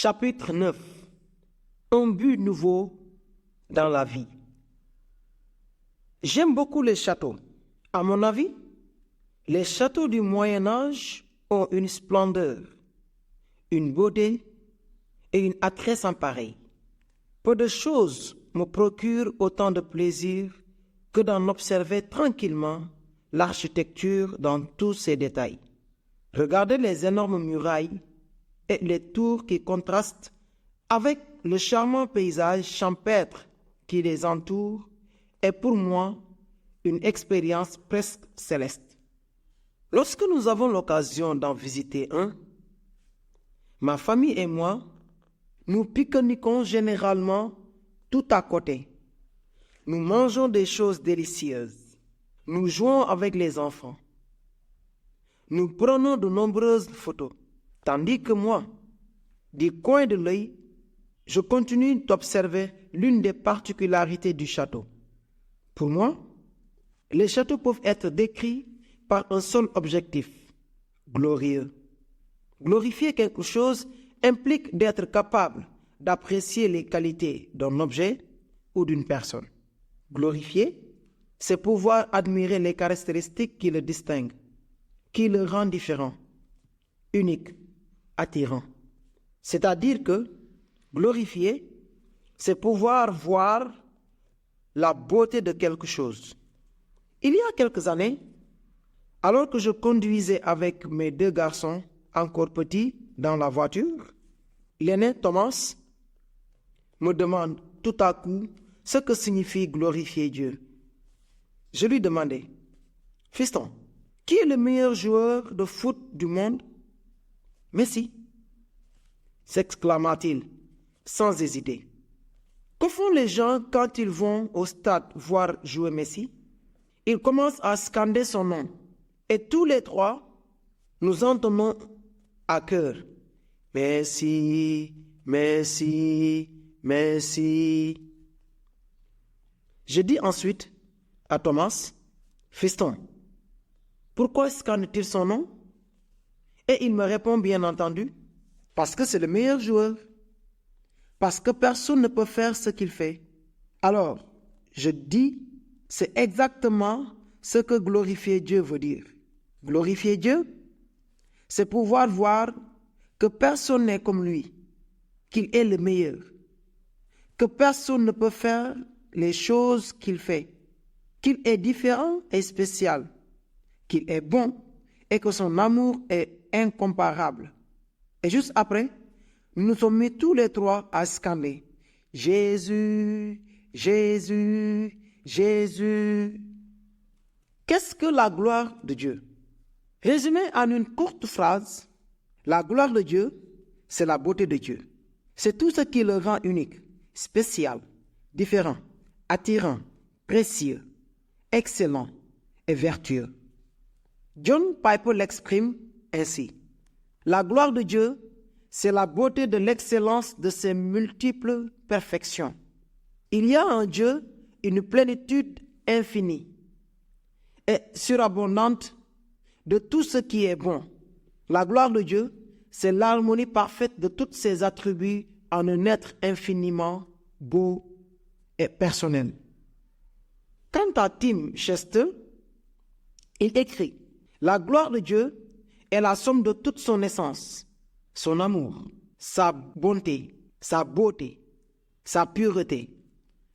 Chapitre 9. Un but nouveau dans la vie. J'aime beaucoup les châteaux. À mon avis, les châteaux du Moyen Âge ont une splendeur, une beauté et une attrait sans pareil. Peu de choses me procurent autant de plaisir que d'en observer tranquillement l'architecture dans tous ses détails. Regardez les énormes murailles et les tours qui contrastent avec le charmant paysage champêtre qui les entoure est pour moi une expérience presque céleste. Lorsque nous avons l'occasion d'en visiter un, ma famille et moi, nous pique-niquons généralement tout à côté. Nous mangeons des choses délicieuses. Nous jouons avec les enfants. Nous prenons de nombreuses photos. Tandis que moi, du coin de l'œil, je continue d'observer l'une des particularités du château. Pour moi, les châteaux peuvent être décrits par un seul objectif, glorieux. Glorifier quelque chose implique d'être capable d'apprécier les qualités d'un objet ou d'une personne. Glorifier, c'est pouvoir admirer les caractéristiques qui le distinguent, qui le rendent différent, unique, attirant. C'est-à-dire que glorifier, c'est pouvoir voir la beauté de quelque chose. Il y a quelques années, alors que je conduisais avec mes deux garçons encore petits dans la voiture, l'aîné Thomas me demande tout à coup ce que signifie glorifier Dieu. Je lui demandai, « Fiston, qui est le meilleur joueur de foot du monde? » « Messi, » s'exclama-t-il, sans hésiter. « Que font les gens quand ils vont au stade voir jouer Messi? Ils commencent à scander son nom. Et tous les trois, nous entendons à cœur. Messi, Messi, Messi. » Je dis ensuite à Thomas, « Fiston, pourquoi scande-t-il son nom? » Et il me répond bien entendu, « Parce que c'est le meilleur joueur. Parce que personne ne peut faire ce qu'il fait. » Alors, je dis, c'est exactement ce que glorifier Dieu veut dire. Glorifier Dieu, c'est pouvoir voir que personne n'est comme lui, qu'il est le meilleur, que personne ne peut faire les choses qu'il fait, qu'il est différent et spécial, qu'il est bon et que son amour est incomparable. Et juste après, nous nous sommes mis tous les trois à scander « Jésus, Jésus, Jésus ». Qu'est-ce que la gloire de Dieu? Résumé en une courte phrase, la gloire de Dieu, c'est la beauté de Dieu. C'est tout ce qui le rend unique, spécial, différent, attirant, précieux, excellent et vertueux. John Piper l'exprime ainsi. La gloire de Dieu, c'est la beauté de l'excellence de ses multiples perfections. Il y a en Dieu une plénitude infinie et surabondante de tout ce qui est bon. La gloire de Dieu, c'est l'harmonie parfaite de tous ses attributs en un être infiniment beau et personnel. Quant à Tim Chester, il écrit « La gloire de Dieu est la somme de toute son essence, son amour, sa bonté, sa beauté, sa pureté,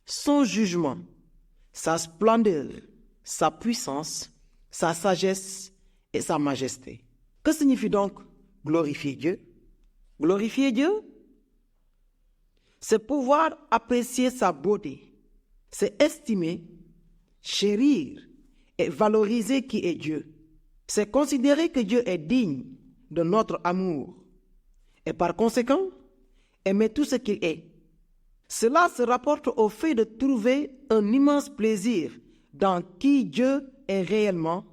son jugement, sa splendeur, sa puissance, sa sagesse et sa majesté. » Que signifie donc glorifier Dieu? Glorifier Dieu, c'est pouvoir apprécier sa beauté, c'est estimer, chérir et valoriser qui est Dieu. C'est considérer que Dieu est digne de notre amour et par conséquent, aimer tout ce qu'il est. Cela se rapporte au fait de trouver un immense plaisir dans qui Dieu est réellement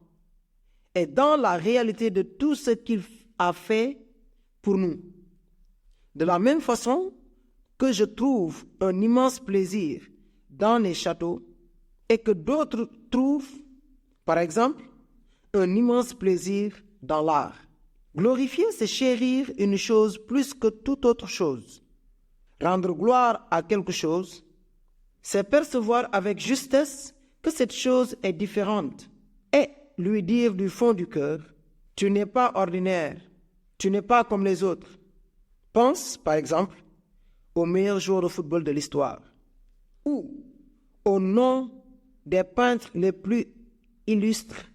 et dans la réalité de tout ce qu'il a fait pour nous. De la même façon que je trouve un immense plaisir dans les châteaux et que d'autres trouvent, par exemple, un immense plaisir dans l'art. Glorifier, c'est chérir une chose plus que toute autre chose. Rendre gloire à quelque chose, c'est percevoir avec justesse que cette chose est différente et lui dire du fond du cœur, tu n'es pas ordinaire, tu n'es pas comme les autres. Pense, par exemple, au meilleur joueur de football de l'histoire ou au nom des peintres les plus illustres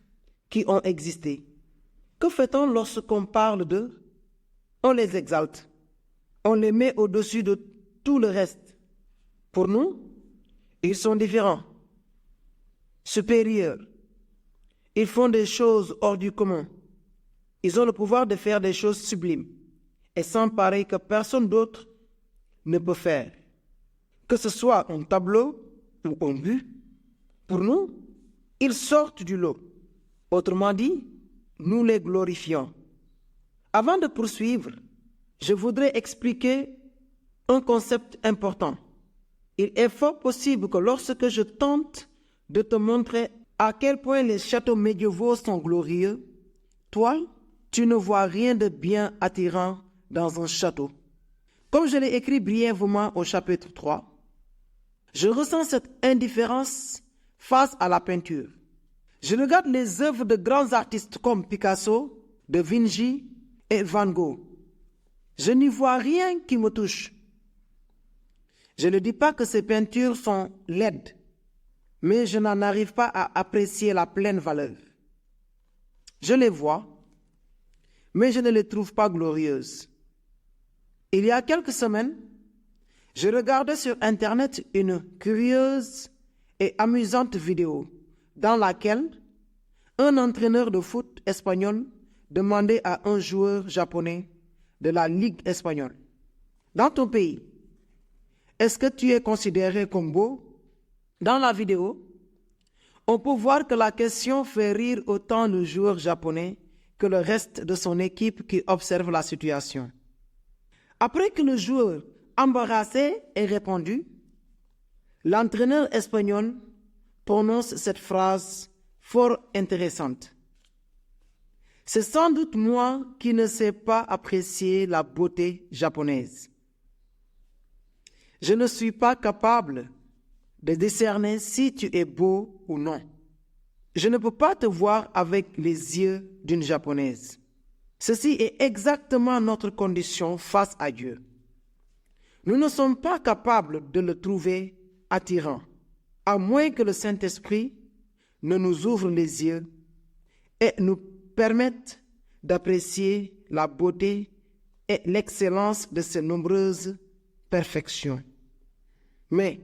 qui ont existé. Que fait-on lorsqu'on parle d'eux? On les exalte, on les met au-dessus de tout le reste. Pour nous, ils sont différents, supérieurs. Ils font des choses hors du commun. Ils ont le pouvoir de faire des choses sublimes et sans pareil que personne d'autre ne peut faire. Que ce soit un tableau ou un but, pour nous, ils sortent du lot. Autrement dit, nous les glorifions. Avant de poursuivre, je voudrais expliquer un concept important. Il est fort possible que lorsque je tente de te montrer à quel point les châteaux médiévaux sont glorieux, toi, tu ne vois rien de bien attirant dans un château. Comme je l'ai écrit brièvement au chapitre 3, je ressens cette indifférence face à la peinture. Je regarde les œuvres de grands artistes comme Picasso, Da Vinci et Van Gogh. Je n'y vois rien qui me touche. Je ne dis pas que ces peintures sont laides, mais je n'en arrive pas à apprécier la pleine valeur. Je les vois, mais je ne les trouve pas glorieuses. Il y a quelques semaines, je regardais sur Internet une curieuse et amusante vidéo dans laquelle un entraîneur de foot espagnol demandait à un joueur japonais de la Ligue espagnole: dans ton pays, est-ce que tu es considéré comme beau? Dans la vidéo, on peut voir que la question fait rire autant le joueur japonais que le reste de son équipe qui observe la situation. Après que le joueur embarrassé ait répondu, l'entraîneur espagnol prononce cette phrase fort intéressante. C'est sans doute moi qui ne sais pas apprécier la beauté japonaise. Je ne suis pas capable de discerner si tu es beau ou non. Je ne peux pas te voir avec les yeux d'une japonaise. Ceci est exactement notre condition face à Dieu. Nous ne sommes pas capables de le trouver attirant, à moins que le Saint-Esprit ne nous ouvre les yeux et nous permette d'apprécier la beauté et l'excellence de ses nombreuses perfections. Mais,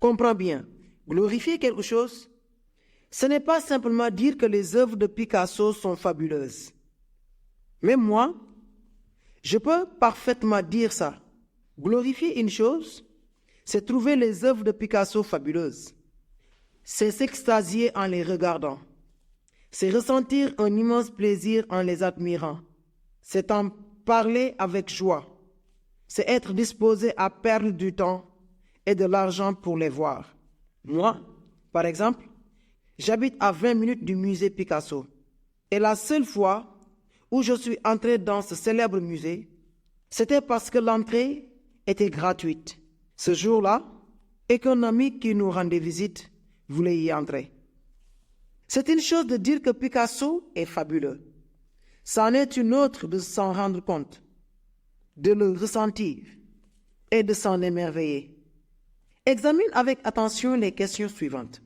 comprends bien, glorifier quelque chose, ce n'est pas simplement dire que les œuvres de Picasso sont fabuleuses. Même moi, je peux parfaitement dire ça. Glorifier une chose, c'est trouver les œuvres de Picasso fabuleuses. C'est s'extasier en les regardant. C'est ressentir un immense plaisir en les admirant. C'est en parler avec joie. C'est être disposé à perdre du temps et de l'argent pour les voir. Moi, par exemple, j'habite à 20 minutes du musée Picasso. Et la seule fois où je suis entré dans ce célèbre musée, c'était parce que l'entrée était gratuite ce jour-là et qu'un ami qui nous rendait visite voulait y entrer. C'est une chose de dire que Picasso est fabuleux. C'en est une autre de s'en rendre compte, de le ressentir et de s'en émerveiller. Examine avec attention les questions suivantes.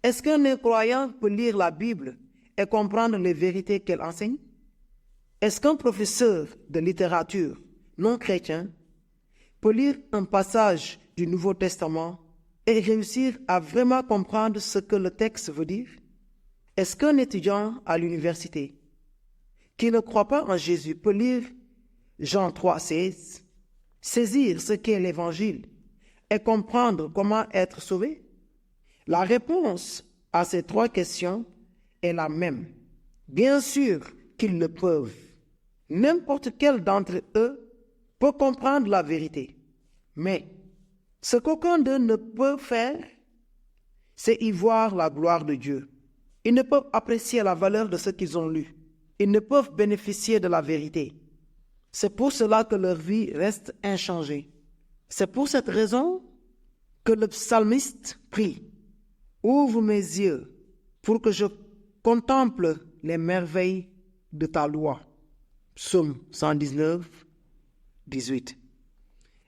Est-ce qu'un incroyant peut lire la Bible et comprendre les vérités qu'elle enseigne? Est-ce qu'un professeur de littérature non chrétien peut lire un passage du Nouveau Testament et réussir à vraiment comprendre ce que le texte veut dire? Est-ce qu'un étudiant à l'université qui ne croit pas en Jésus peut lire Jean 3,16, saisir ce qu'est l'Évangile et comprendre comment être sauvé? La réponse à ces trois questions est la même. Bien sûr qu'ils le peuvent. N'importe quel d'entre eux peut comprendre la vérité. Mais ce qu'aucun d'eux ne peut faire, c'est y voir la gloire de Dieu. Ils ne peuvent apprécier la valeur de ce qu'ils ont lu. ils ne peuvent bénéficier de la vérité. C'est pour cela que leur vie reste inchangée. C'est pour cette raison que le psalmiste prie. Ouvre mes yeux pour que je contemple les merveilles de ta loi. Psaume 119, 18.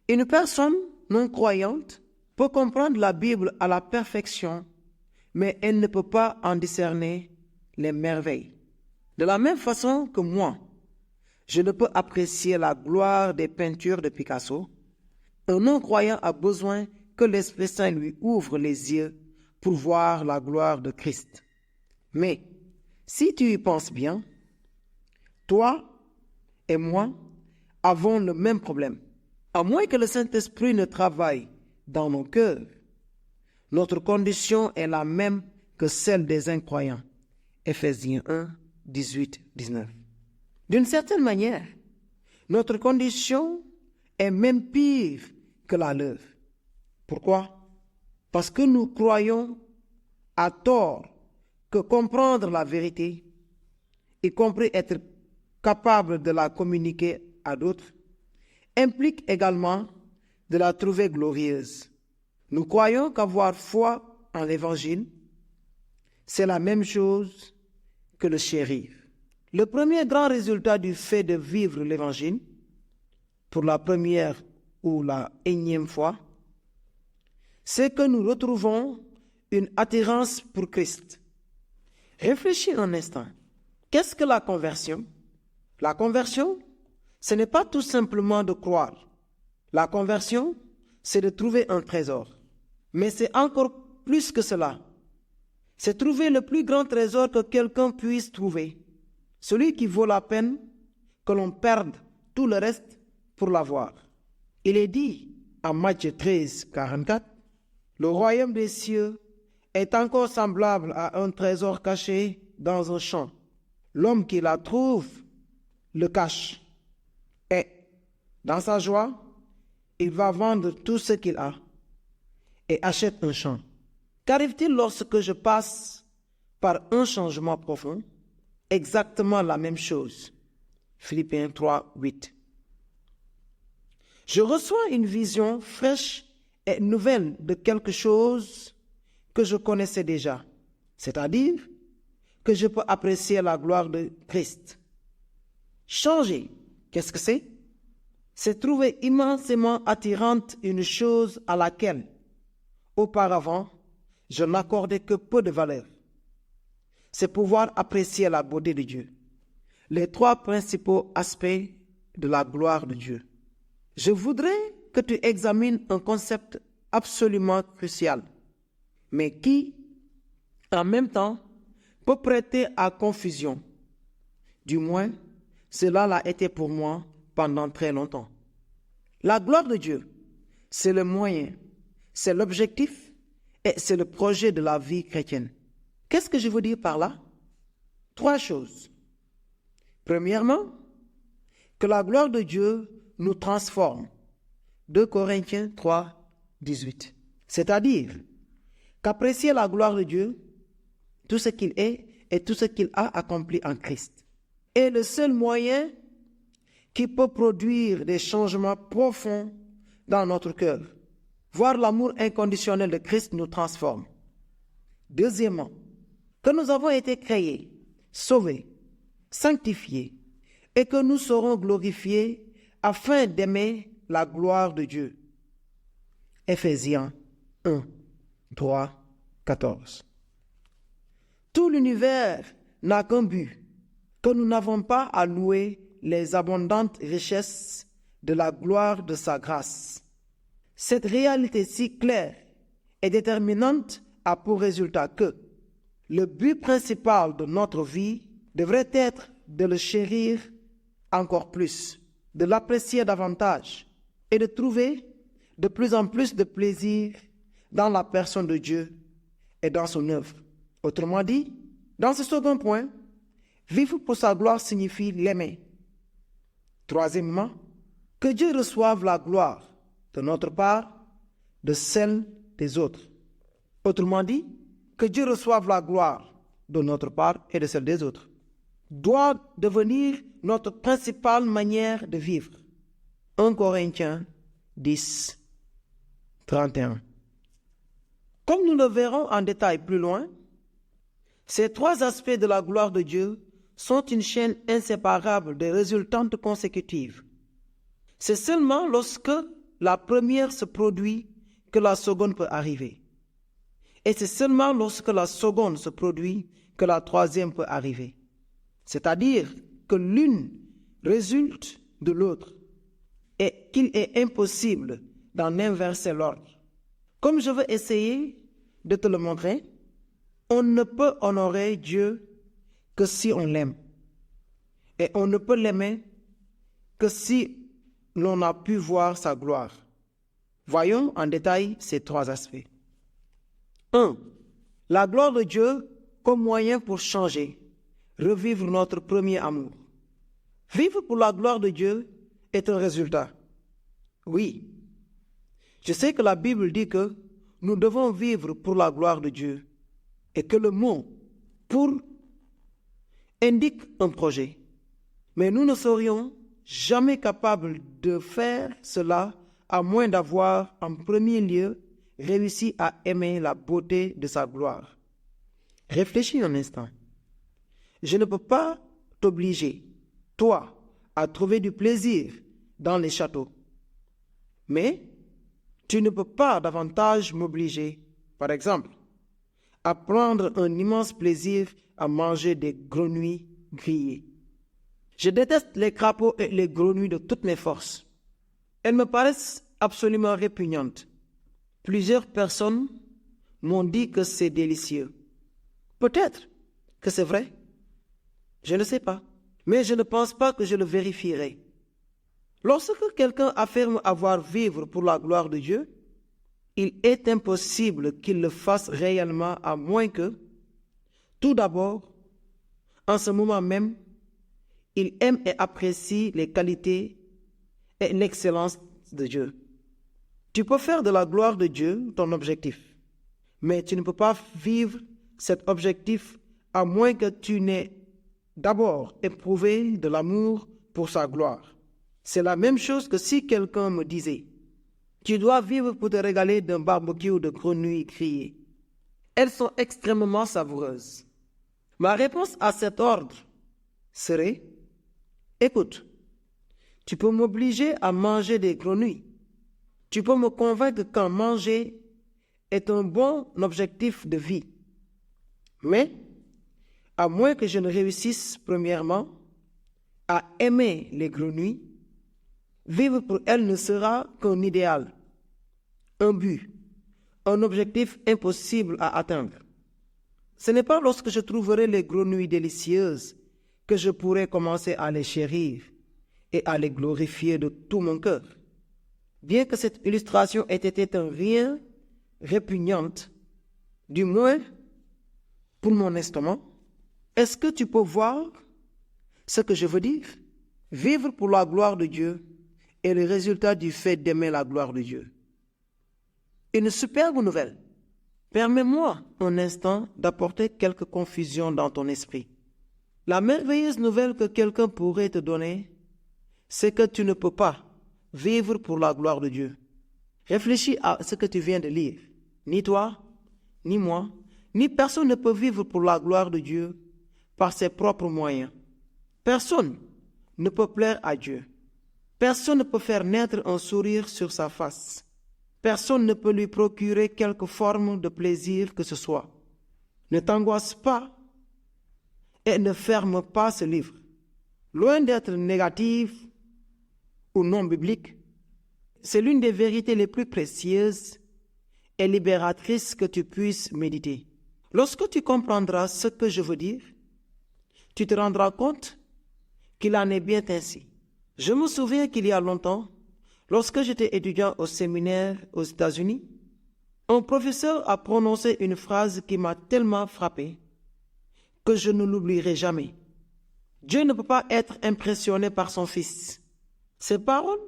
Une personne non croyante peut comprendre la Bible à la perfection, mais elle ne peut pas en discerner les merveilles. De la même façon que moi, je ne peux apprécier la gloire des peintures de Picasso. Un non-croyant a besoin que l'Esprit Saint lui ouvre les yeux pour voir la gloire de Christ. Mais si tu y penses bien, toi et moi avons le même problème. À moins que le Saint-Esprit ne travaille dans nos cœurs, notre condition est la même que celle des incroyants. Éphésiens 1, 18, 19. D'une certaine manière, notre condition est même pire que la leur. Pourquoi? Parce que nous croyons à tort que comprendre la vérité, y compris être capable de la communiquer à d'autres, implique également de la trouver glorieuse. Nous croyons qu'avoir foi en l'Évangile, c'est la même chose que le chérir. Le premier grand résultat du fait de vivre l'Évangile, pour la première ou la énième fois, c'est que nous retrouvons une attirance pour Christ. Réfléchis un instant. Qu'est-ce que la conversion? La conversion, ce n'est pas tout simplement de croire. La conversion, c'est de trouver un trésor. Mais c'est encore plus que cela. C'est trouver le plus grand trésor que quelqu'un puisse trouver. Celui qui vaut la peine que l'on perde tout le reste pour l'avoir. Il est dit en Matthieu 13, 44, « Le royaume des cieux est encore semblable à un trésor caché dans un champ. L'homme qui la trouve le cache. Et, dans sa joie, il va vendre tout ce qu'il a et achète un champ. Qu'arrive-t-il lorsque je passe par un changement profond? Exactement la même chose. Philippiens 3, 8. Je reçois une vision fraîche et nouvelle de quelque chose que je connaissais déjà, c'est-à-dire que je peux apprécier la gloire de Christ. Changer, qu'est-ce que c'est? C'est trouver immensément attirante une chose à laquelle, auparavant, je n'accordais que peu de valeur. C'est pouvoir apprécier la beauté de Dieu. Les trois principaux aspects de la gloire de Dieu. Je voudrais que tu examines un concept absolument crucial, mais qui, en même temps, peut prêter à confusion. Du moins, cela l'a été pour moi pendant très longtemps. La gloire de Dieu, c'est le moyen, c'est l'objectif et c'est le projet de la vie chrétienne. Qu'est-ce que je veux dire par là? Trois choses. Premièrement, que la gloire de Dieu nous transforme. 2 Corinthiens 3, 18. C'est-à-dire qu'apprécier la gloire de Dieu, tout ce qu'il est et tout ce qu'il a accompli en Christ, est le seul moyen qui peut produire des changements profonds dans notre cœur. Voir l'amour inconditionnel de Christ nous transforme. Deuxièmement, que nous avons été créés, sauvés, sanctifiés et que nous serons glorifiés afin d'aimer la gloire de Dieu. Éphésiens 1, 3, 14. Tout l'univers n'a qu'un but, que nous n'avons pas à louer les abondantes richesses de la gloire de sa grâce. Cette réalité si claire et déterminante a pour résultat que le but principal de notre vie devrait être de le chérir encore plus, de l'apprécier davantage et de trouver de plus en plus de plaisir dans la personne de Dieu et dans son œuvre. Autrement dit, dans ce second point, vivre pour sa gloire signifie l'aimer. Troisièmement, que Dieu reçoive la gloire de notre part, de celle des autres. Autrement dit, que Dieu reçoive la gloire de notre part et de celle des autres. doit devenir notre principale manière de vivre. 1 Corinthiens 10, 31. Comme nous le verrons en détail plus loin, ces trois aspects de la gloire de Dieu sont une chaîne inséparable des résultantes consécutives. C'est seulement lorsque la première se produit que la seconde peut arriver. Et c'est seulement lorsque la seconde se produit que la troisième peut arriver. C'est-à-dire que l'une résulte de l'autre et qu'il est impossible d'en inverser l'ordre. Comme je veux essayer de te le montrer, on ne peut honorer Dieu que si on l'aime. Et on ne peut l'aimer que si l'on a pu voir sa gloire. Voyons en détail ces trois aspects. 1. La gloire de Dieu comme moyen pour changer, revivre notre premier amour. Vivre pour la gloire de Dieu est un résultat. Oui, je sais que la Bible dit que nous devons vivre pour la gloire de Dieu et que le mot « pour » indique un projet. Mais nous ne serions jamais capables de faire cela à moins d'avoir en premier lieu réussi à aimer la beauté de sa gloire. Réfléchis un instant. Je ne peux pas t'obliger, toi, à trouver du plaisir dans les châteaux. Mais tu ne peux pas davantage m'obliger, par exemple, à prendre un immense plaisir à manger des grenouilles grillées. Je déteste les crapauds et les grenouilles de toutes mes forces. Elles me paraissent absolument répugnantes. Plusieurs personnes m'ont dit que c'est délicieux. Peut-être que c'est vrai. Je ne sais pas. Mais je ne pense pas que je le vérifierai. Lorsque quelqu'un affirme avoir vivre pour la gloire de Dieu, il est impossible qu'il le fasse réellement à moins que, tout d'abord, en ce moment même, il aime et apprécie les qualités et l'excellence de Dieu. Tu peux faire de la gloire de Dieu ton objectif, mais tu ne peux pas vivre cet objectif à moins que tu n'aies d'abord éprouvé de l'amour pour sa gloire. C'est la même chose que si quelqu'un me disait « Tu dois vivre pour te régaler d'un barbecue de grenouilles grillées. Elles sont extrêmement savoureuses. » Ma réponse à cet ordre serait « Écoute, tu peux m'obliger à manger des grenouilles. Tu peux me convaincre qu'en manger est un bon objectif de vie. Mais, à moins que je ne réussisse premièrement à aimer les grenouilles, vivre pour elles ne sera qu'un idéal, un but, un objectif impossible à atteindre. Ce n'est pas lorsque je trouverai les grenouilles délicieuses que je pourrai commencer à les chérir et à les glorifier de tout mon cœur. Bien que cette illustration ait été un rien répugnante, du moins pour mon estomac, est-ce que tu peux voir ce que je veux dire? Vivre pour la gloire de Dieu est le résultat du fait d'aimer la gloire de Dieu. Une superbe nouvelle. Permets-moi un instant d'apporter quelques confusions dans ton esprit. La merveilleuse nouvelle que quelqu'un pourrait te donner, c'est que tu ne peux pas vivre pour la gloire de Dieu. Réfléchis à ce que tu viens de lire. Ni toi, ni moi, ni personne ne peut vivre pour la gloire de Dieu par ses propres moyens. Personne ne peut plaire à Dieu. Personne ne peut faire naître un sourire sur sa face. Personne ne peut lui procurer quelque forme de plaisir que ce soit. Ne t'angoisse pas et ne ferme pas ce livre. Loin d'être négatif ou non biblique, c'est l'une des vérités les plus précieuses et libératrices que tu puisses méditer. Lorsque tu comprendras ce que je veux dire, tu te rendras compte qu'il en est bien ainsi. Je me souviens qu'il y a longtemps, lorsque j'étais étudiant au séminaire aux États-Unis, un professeur a prononcé une phrase qui m'a tellement frappé que je ne l'oublierai jamais. Dieu ne peut pas être impressionné par son Fils. Ces paroles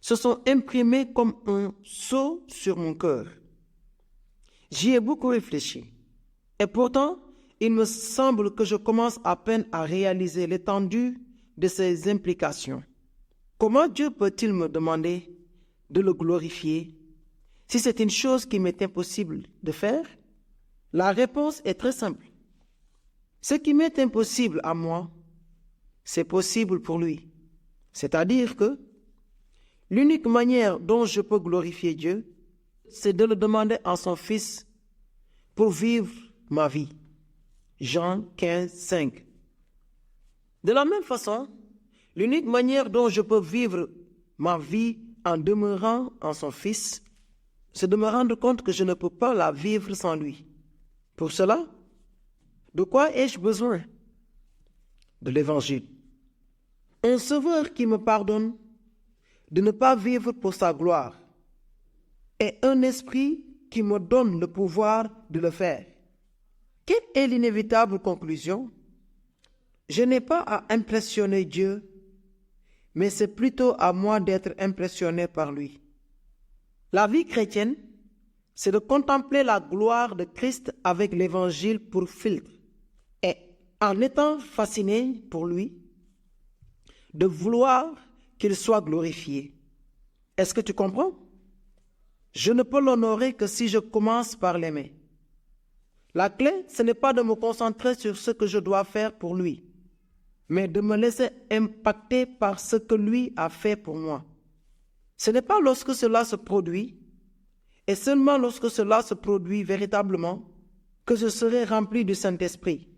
se sont imprimées comme un sceau sur mon cœur. J'y ai beaucoup réfléchi. Et pourtant, il me semble que je commence à peine à réaliser l'étendue de ses implications. Comment Dieu peut-il me demander de le glorifier si c'est une chose qui m'est impossible de faire? La réponse est très simple. Ce qui m'est impossible à moi, c'est possible pour lui. C'est-à-dire que l'unique manière dont je peux glorifier Dieu, c'est de le demander à son Fils pour vivre ma vie. Jean 15, 5. De la même façon, l'unique manière dont je peux vivre ma vie en demeurant en son Fils, c'est de me rendre compte que je ne peux pas la vivre sans lui. Pour cela, de quoi ai-je besoin? De l'Évangile. Un Sauveur qui me pardonne de ne pas vivre pour sa gloire et un esprit qui me donne le pouvoir de le faire. Quelle est l'inévitable conclusion? Je n'ai pas à impressionner Dieu, mais c'est plutôt à moi d'être impressionné par lui. La vie chrétienne, c'est de contempler la gloire de Christ avec l'Évangile pour filtre et, en étant fasciné pour lui, de vouloir qu'il soit glorifié. Est-ce que tu comprends? Je ne peux l'honorer que si je commence par l'aimer. La clé, ce n'est pas de me concentrer sur ce que je dois faire pour lui, mais de me laisser impacter par ce que lui a fait pour moi. Ce n'est pas lorsque cela se produit, et seulement lorsque cela se produit véritablement, que je serai rempli du Saint-Esprit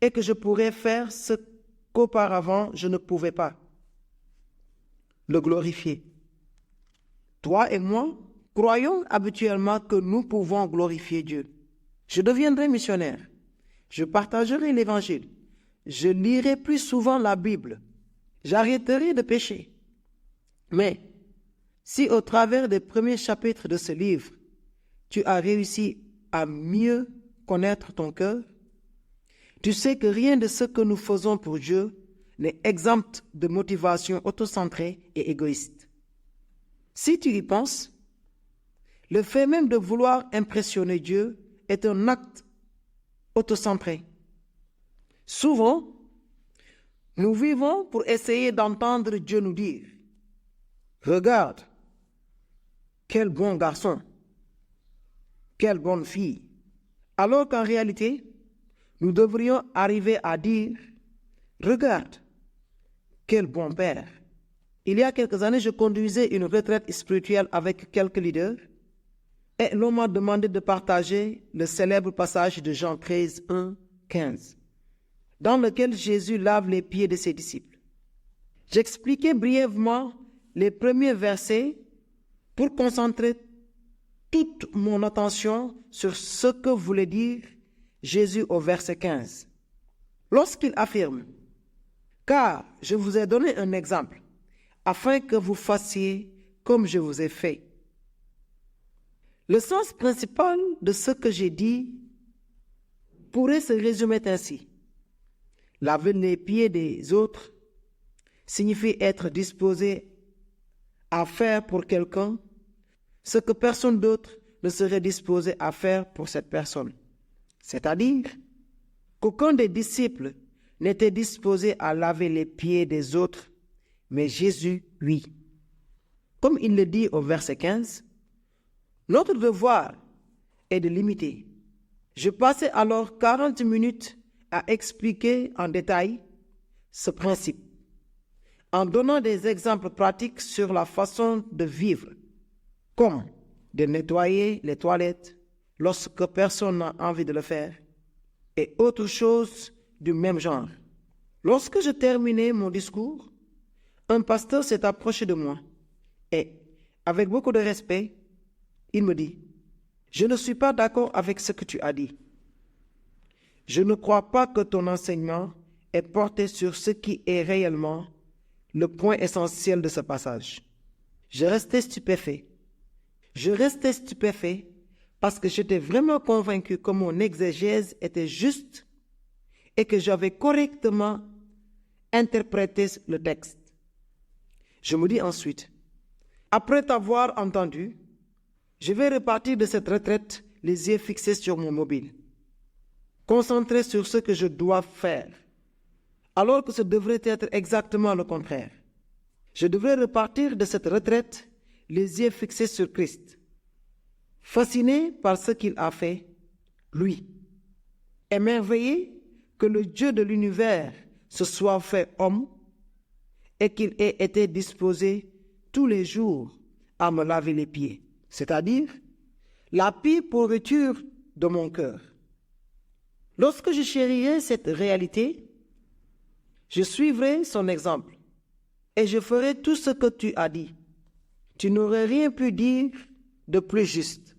et que je pourrai faire ce qu'auparavant je ne pouvais pas. Le glorifier. Toi et moi, croyons habituellement que nous pouvons glorifier Dieu. Je deviendrai missionnaire. Je partagerai l'Évangile. Je lirai plus souvent la Bible. J'arrêterai de pécher. Mais si au travers des premiers chapitres de ce livre, tu as réussi à mieux connaître ton cœur, tu sais que rien de ce que nous faisons pour Dieu n'est exempt de motivation autocentrée et égoïste. Si tu y penses, le fait même de vouloir impressionner Dieu est un acte autocentré. Souvent, nous vivons pour essayer d'entendre Dieu nous dire « Regarde, quel bon garçon, quelle bonne fille », alors qu'en réalité, nous devrions arriver à dire « Regarde, quel bon père ». Il y a quelques années, je conduisais une retraite spirituelle avec quelques leaders et l'on m'a demandé de partager le célèbre passage de Jean 13, 1, 15, dans lequel Jésus lave les pieds de ses disciples. J'expliquais brièvement les premiers versets pour concentrer toute mon attention sur ce que voulait dire Jésus au verset 15. Lorsqu'il affirme « Car je vous ai donné un exemple, afin que vous fassiez comme je vous ai fait. » Le sens principal de ce que j'ai dit pourrait se résumer ainsi. Laver les pieds des autres signifie être disposé à faire pour quelqu'un ce que personne d'autre ne serait disposé à faire pour cette personne. C'est-à-dire qu'aucun des disciples n'était disposé à laver les pieds des autres, mais Jésus, oui. Comme il le dit au verset 15, notre devoir est de l'imiter. Je passais alors 40 minutes à expliquer en détail ce principe, en donnant des exemples pratiques sur la façon de vivre, comme de nettoyer les toilettes lorsque personne n'a envie de le faire, et autre chose du même genre. Lorsque je terminais mon discours, un pasteur s'est approché de moi et, avec beaucoup de respect, il me dit « Je ne suis pas d'accord avec ce que tu as dit. Je ne crois pas que ton enseignement est porté sur ce qui est réellement le point essentiel de ce passage. » Je restais stupéfait. Je restais stupéfait parce que j'étais vraiment convaincu que mon exégèse était juste et que j'avais correctement interprété le texte. Je me dis ensuite, après t'avoir entendu, je vais repartir de cette retraite les yeux fixés sur mon mobile. concentré sur ce que je dois faire, alors que ce devrait être exactement le contraire. Je devrais repartir de cette retraite les yeux fixés sur Christ, fasciné par ce qu'il a fait, lui, émerveillé que le Dieu de l'univers se soit fait homme et qu'il ait été disposé tous les jours à me laver les pieds, c'est-à-dire la pire pourriture de mon cœur. Lorsque je chérirai cette réalité, je suivrai son exemple et je ferai tout ce que tu as dit. Tu n'aurais rien pu dire de plus juste.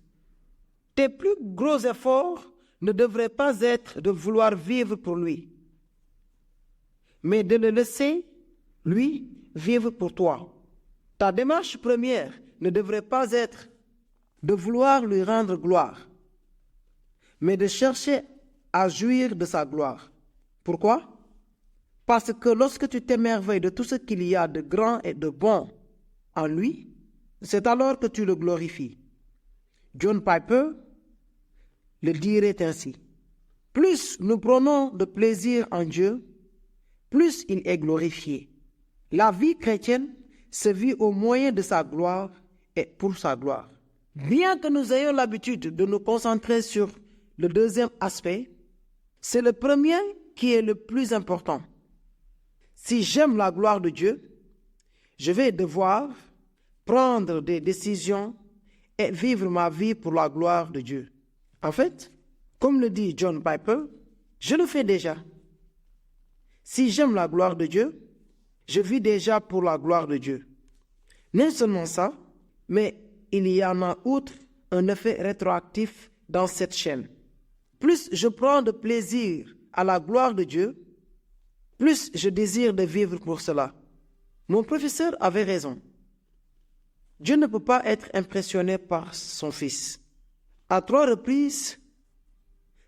Tes plus gros efforts ne devraient pas être de vouloir vivre pour lui, mais de le laisser, lui, vivre pour toi. Ta démarche première ne devrait pas être de vouloir lui rendre gloire, mais de chercher à jouir de sa gloire. Pourquoi? Parce que lorsque tu t'émerveilles de tout ce qu'il y a de grand et de bon en lui, c'est alors que tu le glorifies. John Piper le dirait ainsi. Plus nous prenons de plaisir en Dieu, plus il est glorifié. La vie chrétienne se vit au moyen de sa gloire et pour sa gloire. Bien que nous ayons l'habitude de nous concentrer sur le deuxième aspect, c'est le premier qui est le plus important. Si j'aime la gloire de Dieu, je vais devoir prendre des décisions et vivre ma vie pour la gloire de Dieu. En fait, comme le dit John Piper, je le fais déjà. Si j'aime la gloire de Dieu, je vis déjà pour la gloire de Dieu. Non seulement ça, mais il y en a outre un effet rétroactif dans cette chaîne. Plus je prends de plaisir à la gloire de Dieu, plus je désire de vivre pour cela. Mon professeur avait raison. Dieu ne peut pas être impressionné par son Fils. À 3 reprises,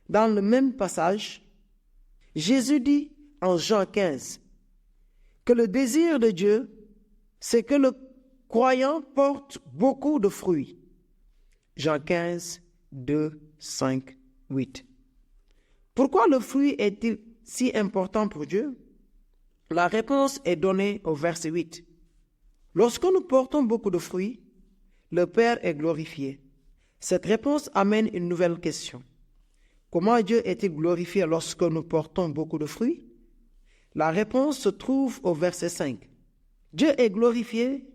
dans le même passage, Jésus dit en Jean 15 que le désir de Dieu, c'est que le croyant porte beaucoup de fruits. Jean 15, 2, 5, 8. Pourquoi le fruit est-il si important pour Dieu? La réponse est donnée au verset 8. Lorsque nous portons beaucoup de fruits, le Père est glorifié. Cette réponse amène une nouvelle question. Comment Dieu est-il glorifié lorsque nous portons beaucoup de fruits? La réponse se trouve au verset 5. Dieu est glorifié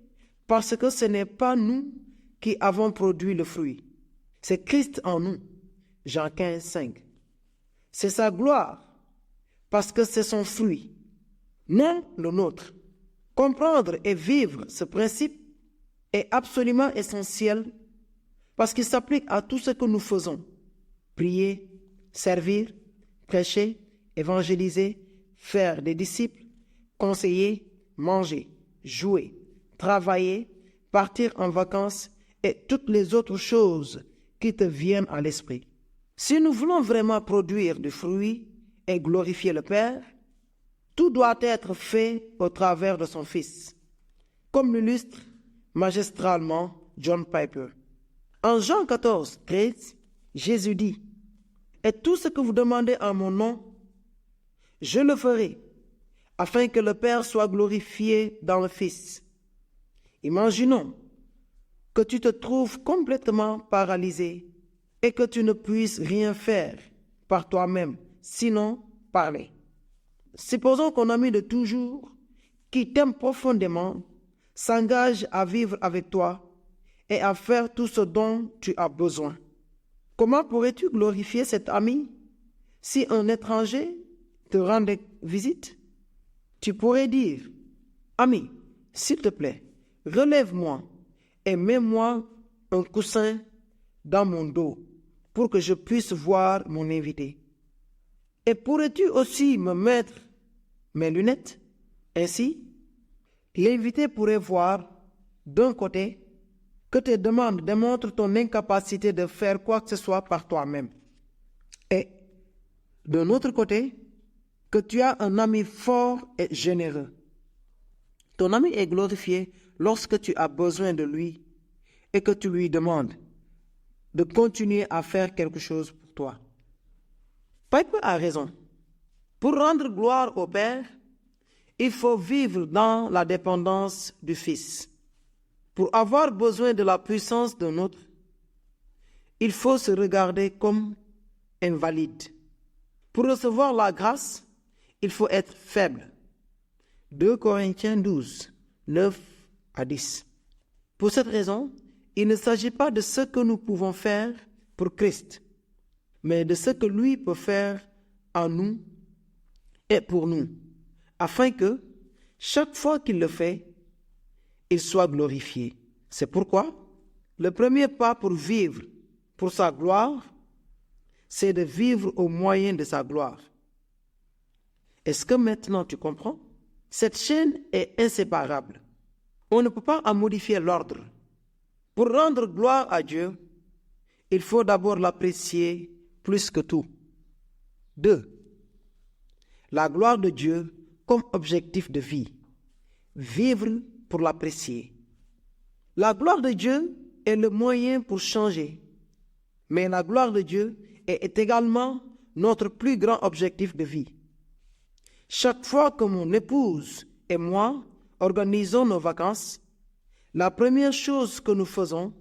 parce que ce n'est pas nous qui avons produit le fruit. C'est Christ en nous. Jean 15, 5. C'est sa gloire parce que c'est son fruit, non le nôtre. Comprendre et vivre ce principe est absolument essentiel parce qu'il s'applique à tout ce que nous faisons. Prier, servir, prêcher, évangéliser, faire des disciples, conseiller, manger, jouer, travailler, partir en vacances et toutes les autres choses qui te viennent à l'esprit. Si nous voulons vraiment produire du fruit et glorifier le Père, tout doit être fait au travers de son Fils, comme l'illustre magistralement John Piper. En Jean 14, 13, Jésus dit, « Et tout ce que vous demandez en mon nom, je le ferai, afin que le Père soit glorifié dans le Fils. » Imaginons que tu te trouves complètement paralysé et que tu ne puisses rien faire par toi-même, sinon parler. Supposons qu'un ami de toujours, qui t'aime profondément, s'engage à vivre avec toi et à faire tout ce dont tu as besoin. Comment pourrais-tu glorifier cet ami si un étranger te rendait visite? Tu pourrais dire, « Ami, s'il te plaît, relève-moi et mets-moi un coussin dans mon dos pour que je puisse voir mon invité. Et pourrais-tu aussi me mettre mes lunettes? Ainsi, l'invité pourrait voir d'un côté que tes demandes démontrent ton incapacité de faire quoi que ce soit par toi-même. Et d'un autre côté, que tu as un ami fort et généreux. Ton ami est glorifié lorsque tu as besoin de lui et que tu lui demandes de continuer à faire quelque chose pour toi. Piper a raison. Pour rendre gloire au Père, il faut vivre dans la dépendance du Fils. Pour avoir besoin de la puissance d'un autre, il faut se regarder comme invalide. Pour recevoir la grâce, il faut être faible. 2 Corinthiens 12, 9 à 10. Pour cette raison, il ne s'agit pas de ce que nous pouvons faire pour Christ, mais de ce que lui peut faire en nous et pour nous, afin que, chaque fois qu'il le fait, il soit glorifié. C'est pourquoi le premier pas pour vivre pour sa gloire, c'est de vivre au moyen de sa gloire. Est-ce que maintenant tu comprends? Cette chaîne est inséparable. On ne peut pas en modifier l'ordre. Pour rendre gloire à Dieu, il faut d'abord l'apprécier plus que tout. 2. La gloire de Dieu comme objectif de vie. Vivre pour l'apprécier. La gloire de Dieu est le moyen pour changer, mais la gloire de Dieu est également notre plus grand objectif de vie. Chaque fois que mon épouse et moi organisons nos vacances, la première chose que nous faisons,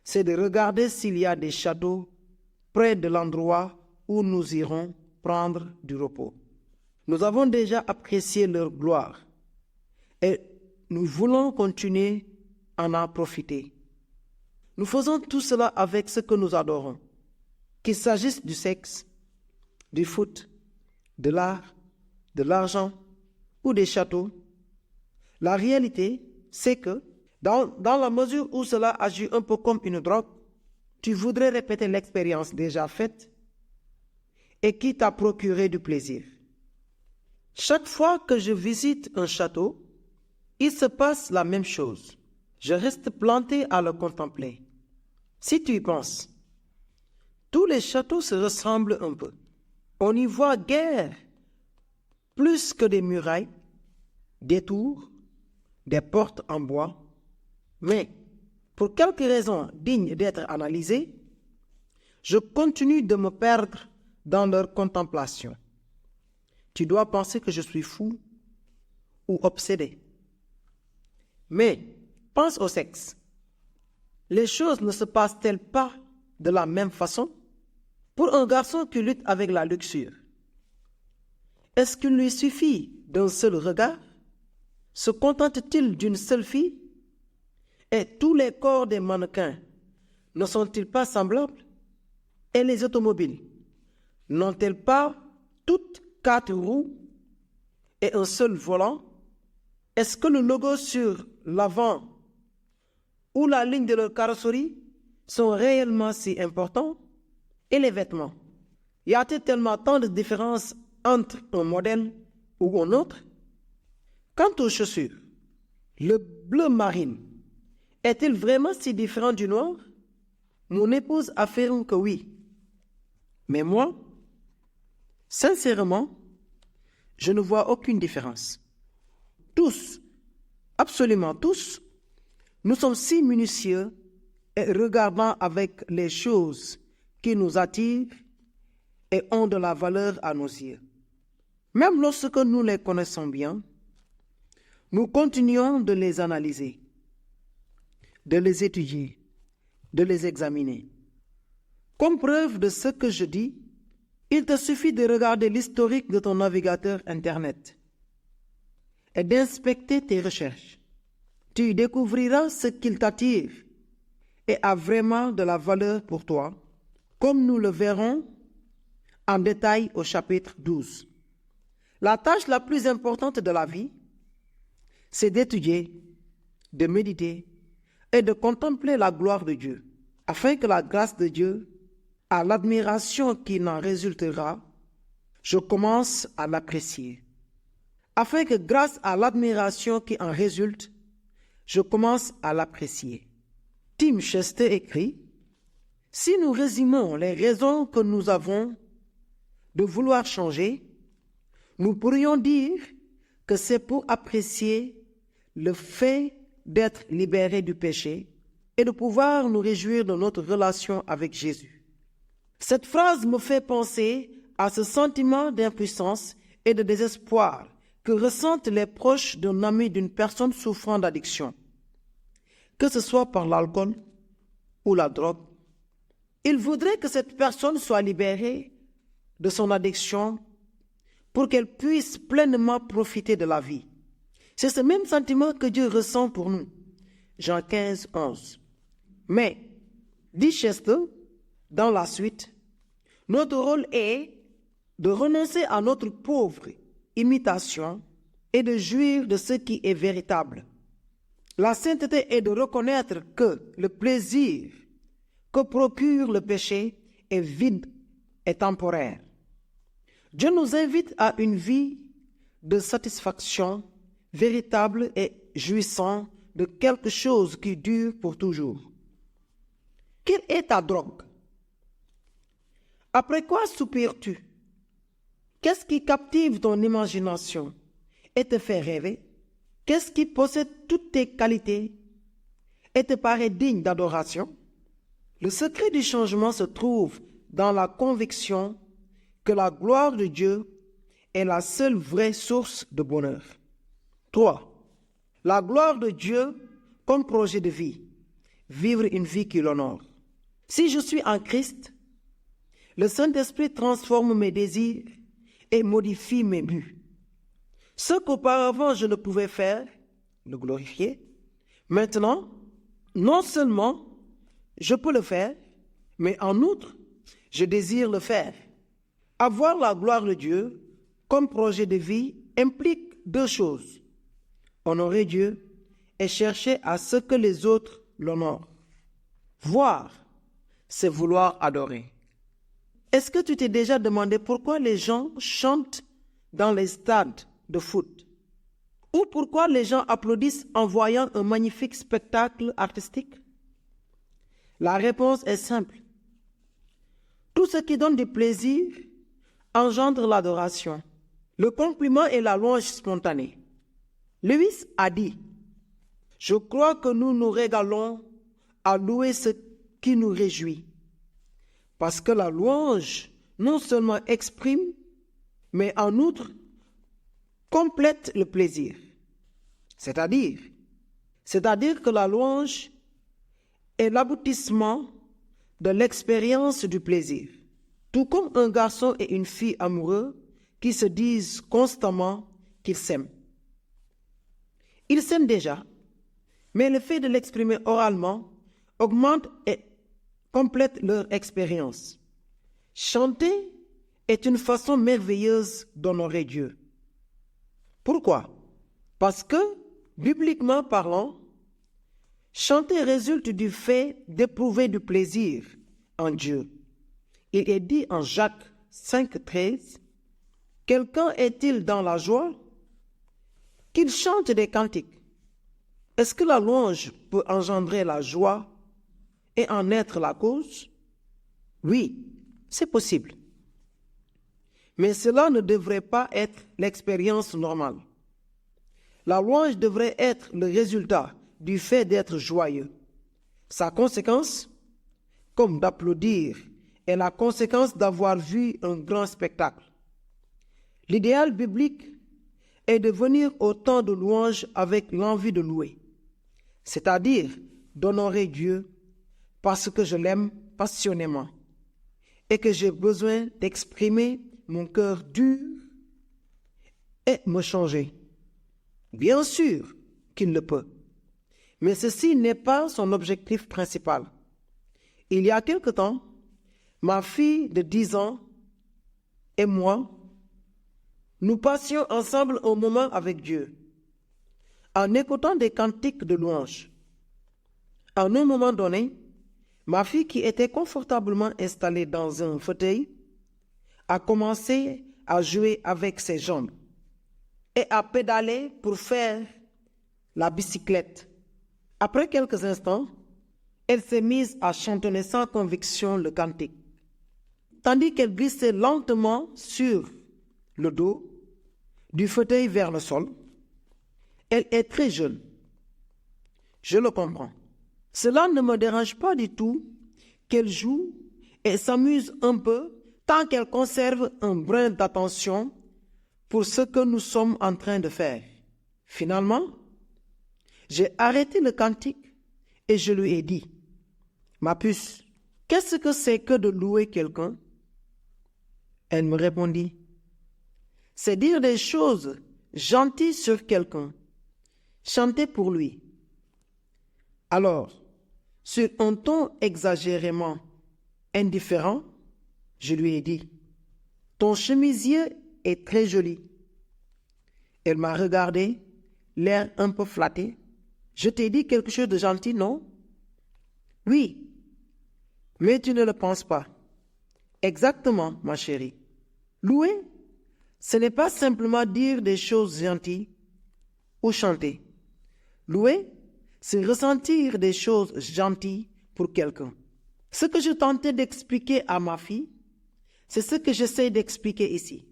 c'est de regarder s'il y a des châteaux près de l'endroit où nous irons prendre du repos. Nous avons déjà apprécié leur gloire et nous voulons continuer à en profiter. Nous faisons tout cela avec ce que nous adorons, qu'il s'agisse du sexe, du foot, de l'art, de l'argent ou des châteaux. La réalité, c'est que dans la mesure où cela agit un peu comme une drogue, tu voudrais répéter l'expérience déjà faite et qui t'a procuré du plaisir. Chaque fois que je visite un château, il se passe la même chose. Je reste planté à le contempler. Si tu y penses, tous les châteaux se ressemblent un peu. On n'y voit guère plus que des murailles, des tours, des portes en bois. Mais, pour quelques raisons dignes d'être analysées, je continue de me perdre dans leur contemplation. Tu dois penser que je suis fou ou obsédé. Mais, pense au sexe. Les choses ne se passent-elles pas de la même façon? Pour un garçon qui lutte avec la luxure, est-ce qu'il lui suffit d'un seul regard? Se contente-t-il d'une seule fille? Et tous les corps des mannequins ne sont-ils pas semblables? Et les automobiles n'ont-elles pas toutes 4 roues et un seul volant? Est-ce que le logo sur l'avant ou la ligne de leur carrosserie sont réellement si importants? Et les vêtements? Y a-t-il tellement tant de différences entre un modèle ou un autre? Quant aux chaussures, le bleu marine est-il vraiment si différent du noir? Mon épouse affirme que oui. Mais moi, sincèrement, je ne vois aucune différence. Tous, absolument tous, nous sommes si minutieux et regardant avec les choses qui nous attirent et ont de la valeur à nos yeux. Même lorsque nous les connaissons bien, nous continuons de les analyser, de les étudier, de les examiner. Comme preuve de ce que je dis, il te suffit de regarder l'historique de ton navigateur Internet et d'inspecter tes recherches. Tu y découvriras ce qu'il t'attire et a vraiment de la valeur pour toi, comme nous le verrons en détail au chapitre 12. La tâche la plus importante de la vie, c'est d'étudier, de méditer et de contempler la gloire de Dieu, afin que la grâce de Dieu, à l'admiration qui n'en résultera, je commence à l'apprécier. Afin que grâce à l'admiration qui en résulte, je commence à l'apprécier. Tim Chester écrit, « Si nous résumons les raisons que nous avons de vouloir changer, nous pourrions dire que c'est pour apprécier le fait d'être libérés du péché et de pouvoir nous réjouir de notre relation avec Jésus. » Cette phrase me fait penser à ce sentiment d'impuissance et de désespoir que ressentent les proches d'un ami d'une personne souffrant d'addiction, que ce soit par l'alcool ou la drogue. Il voudrait que cette personne soit libérée de son addiction pour qu'elle puisse pleinement profiter de la vie. C'est ce même sentiment que Dieu ressent pour nous. Jean 15, 11. Mais, dit Chester, dans la suite, notre rôle est de renoncer à notre pauvre imitation et de jouir de ce qui est véritable. La sainteté est de reconnaître que le plaisir que procure le péché est vide et temporaire. Dieu nous invite à une vie de satisfaction véritable et jouissant de quelque chose qui dure pour toujours. Quelle est ta drogue? Après quoi soupires-tu? Qu'est-ce qui captive ton imagination et te fait rêver? Qu'est-ce qui possède toutes tes qualités et te paraît digne d'adoration? Le secret du changement se trouve dans la conviction que la gloire de Dieu est la seule vraie source de bonheur. 3. La gloire de Dieu comme projet de vie. Vivre une vie qui l'honore. Si je suis en Christ, le Saint-Esprit transforme mes désirs et modifie mes buts. Ce qu'auparavant je ne pouvais faire, le glorifier, maintenant, non seulement je peux le faire, mais en outre, je désire le faire. Avoir la gloire de Dieu comme projet de vie implique deux choses. Honorer Dieu et chercher à ce que les autres l'honorent. Voir, c'est vouloir adorer. Est-ce que tu t'es déjà demandé pourquoi les gens chantent dans les stades de foot? Ou pourquoi les gens applaudissent en voyant un magnifique spectacle artistique? La réponse est simple. Tout ce qui donne du plaisir engendre l'adoration, le compliment et la louange spontanée. Lewis a dit, « Je crois que nous nous régalons à louer ce qui nous réjouit, parce que la louange non seulement exprime, mais en outre complète le plaisir. C'est-à-dire que la louange est l'aboutissement de l'expérience du plaisir. Tout comme un garçon et une fille amoureux qui se disent constamment qu'ils s'aiment. Ils s'aiment déjà, mais le fait de l'exprimer oralement augmente et complète leur expérience. Chanter est une façon merveilleuse d'honorer Dieu. Pourquoi? Parce que, bibliquement parlant, chanter résulte du fait d'éprouver du plaisir en Dieu. Il est dit en Jacques 5,13, « Quelqu'un est-il dans la joie? Qu'il chante des cantiques. » Est-ce que la louange peut engendrer la joie et en être la cause? Oui, c'est possible. Mais cela ne devrait pas être l'expérience normale. La louange devrait être le résultat du fait d'être joyeux. Sa conséquence, comme d'applaudir, est la conséquence d'avoir vu un grand spectacle. L'idéal biblique est de venir au temps de louange avec l'envie de louer, c'est-à-dire d'honorer Dieu parce que je l'aime passionnément et que j'ai besoin d'exprimer mon cœur dur et me changer. Bien sûr qu'il le peut, mais ceci n'est pas son objectif principal. Il y a quelque temps, ma fille de 10 ans et moi, nous passions ensemble un moment avec Dieu, en écoutant des cantiques de louange. À un moment donné, ma fille qui était confortablement installée dans un fauteuil a commencé à jouer avec ses jambes et à pédaler pour faire la bicyclette. Après quelques instants, elle s'est mise à chantonner sans conviction le cantique, tandis qu'elle glissait lentement sur le dos, du fauteuil vers le sol. Elle est très jeune. Je le comprends. Cela ne me dérange pas du tout qu'elle joue et s'amuse un peu tant qu'elle conserve un brin d'attention pour ce que nous sommes en train de faire. Finalement, j'ai arrêté le cantique et je lui ai dit, « Ma puce, qu'est-ce que c'est que de louer quelqu'un ?» Elle me répondit, « C'est dire des choses gentilles sur quelqu'un, chanter pour lui. » Alors, sur un ton exagérément indifférent, je lui ai dit, « Ton chemisier est très joli. » Elle m'a regardé, l'air un peu flatté. « Je t'ai dit quelque chose de gentil, non? » « Oui, mais tu ne le penses pas. » « Exactement, ma chérie. Louer, ce n'est pas simplement dire des choses gentilles ou chanter. Louer, c'est ressentir des choses gentilles pour quelqu'un. Ce que je tentais d'expliquer à ma fille, c'est ce que j'essaie d'expliquer ici.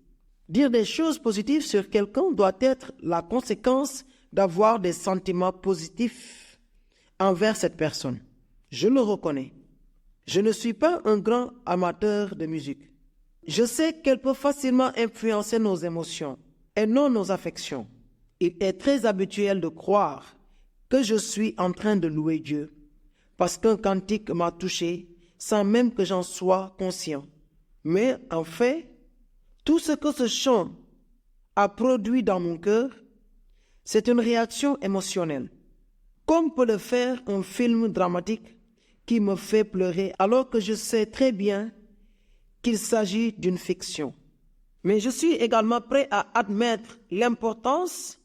Dire des choses positives sur quelqu'un doit être la conséquence d'avoir des sentiments positifs envers cette personne. Je le reconnais. Je ne suis pas un grand amateur de musique. Je sais qu'elle peut facilement influencer nos émotions et non nos affections. Il est très habituel de croire que je suis en train de louer Dieu parce qu'un cantique m'a touché sans même que j'en sois conscient. Mais en fait, tout ce que ce chant a produit dans mon cœur, c'est une réaction émotionnelle, comme peut le faire un film dramatique qui me fait pleurer alors que je sais très bien qu'il s'agit d'une fiction. Mais je suis également prêt à admettre l'importance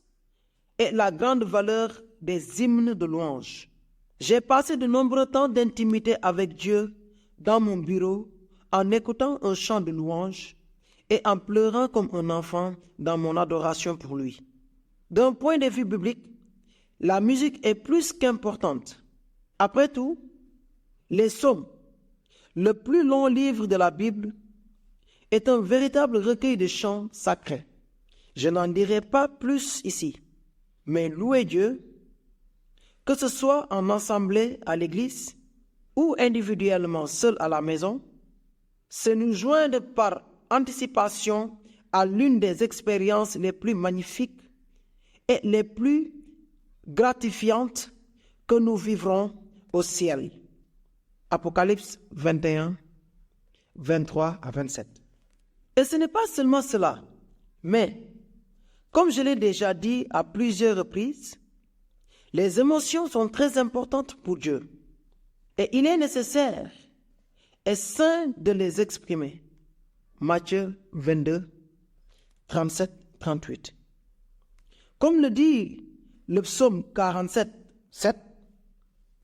et la grande valeur des hymnes de louange. J'ai passé de nombreux temps d'intimité avec Dieu dans mon bureau en écoutant un chant de louange et en pleurant comme un enfant dans mon adoration pour lui. D'un point de vue biblique, la musique est plus qu'importante. Après tout, les psaumes, le plus long livre de la Bible, est un véritable recueil de chants sacrés. Je n'en dirai pas plus ici, mais louer Dieu, que ce soit en assemblée à l'église ou individuellement seul à la maison, c'est nous joindre par anticipation à l'une des expériences les plus magnifiques et les plus gratifiantes que nous vivrons au ciel. Apocalypse 21, 23 à 27. Et ce n'est pas seulement cela, mais, comme je l'ai déjà dit à plusieurs reprises, les émotions sont très importantes pour Dieu. Et il est nécessaire et sain de les exprimer. Matthieu 22, 37, 38. Comme le dit le psaume 47, 7,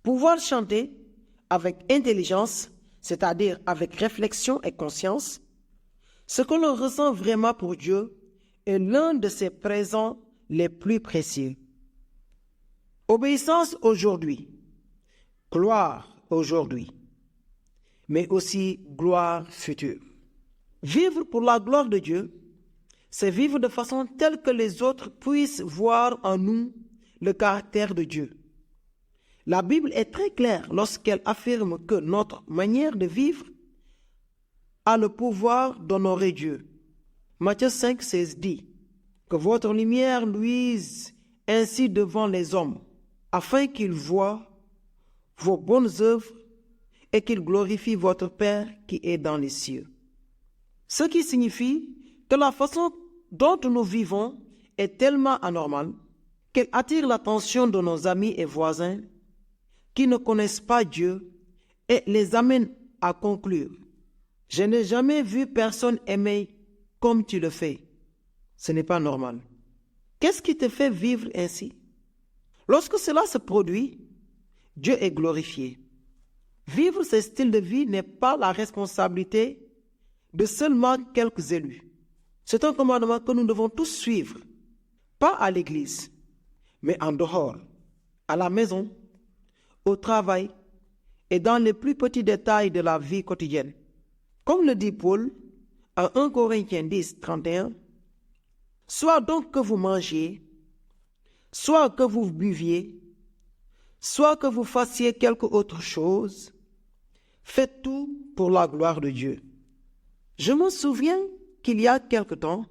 pouvoir chanter avec intelligence, c'est-à-dire avec réflexion et conscience, ce que l'on ressent vraiment pour Dieu est l'un de ses présents les plus précieux. Obéissance aujourd'hui, gloire aujourd'hui, mais aussi gloire future. Vivre pour la gloire de Dieu, c'est vivre de façon telle que les autres puissent voir en nous le caractère de Dieu. La Bible est très claire lorsqu'elle affirme que notre manière de vivre a le pouvoir d'honorer Dieu. Matthieu 5, 16 dit que votre lumière luise ainsi devant les hommes, afin qu'ils voient vos bonnes œuvres et qu'ils glorifient votre Père qui est dans les cieux. Ce qui signifie que la façon dont nous vivons est tellement anormale qu'elle attire l'attention de nos amis et voisins qui ne connaissent pas Dieu et les amène à conclure: je n'ai jamais vu personne aimer comme tu le fais. Ce n'est pas normal. Qu'est-ce qui te fait vivre ainsi? Lorsque cela se produit, Dieu est glorifié. Vivre ce style de vie n'est pas la responsabilité de seulement quelques élus. C'est un commandement que nous devons tous suivre, pas à l'église, mais en dehors, à la maison, au travail et dans les plus petits détails de la vie quotidienne. Comme le dit Paul à 1 Corinthiens 10, 31, « Soit donc que vous mangiez, soit que vous buviez, soit que vous fassiez quelque autre chose, faites tout pour la gloire de Dieu. » Je me souviens qu'il y a quelque temps,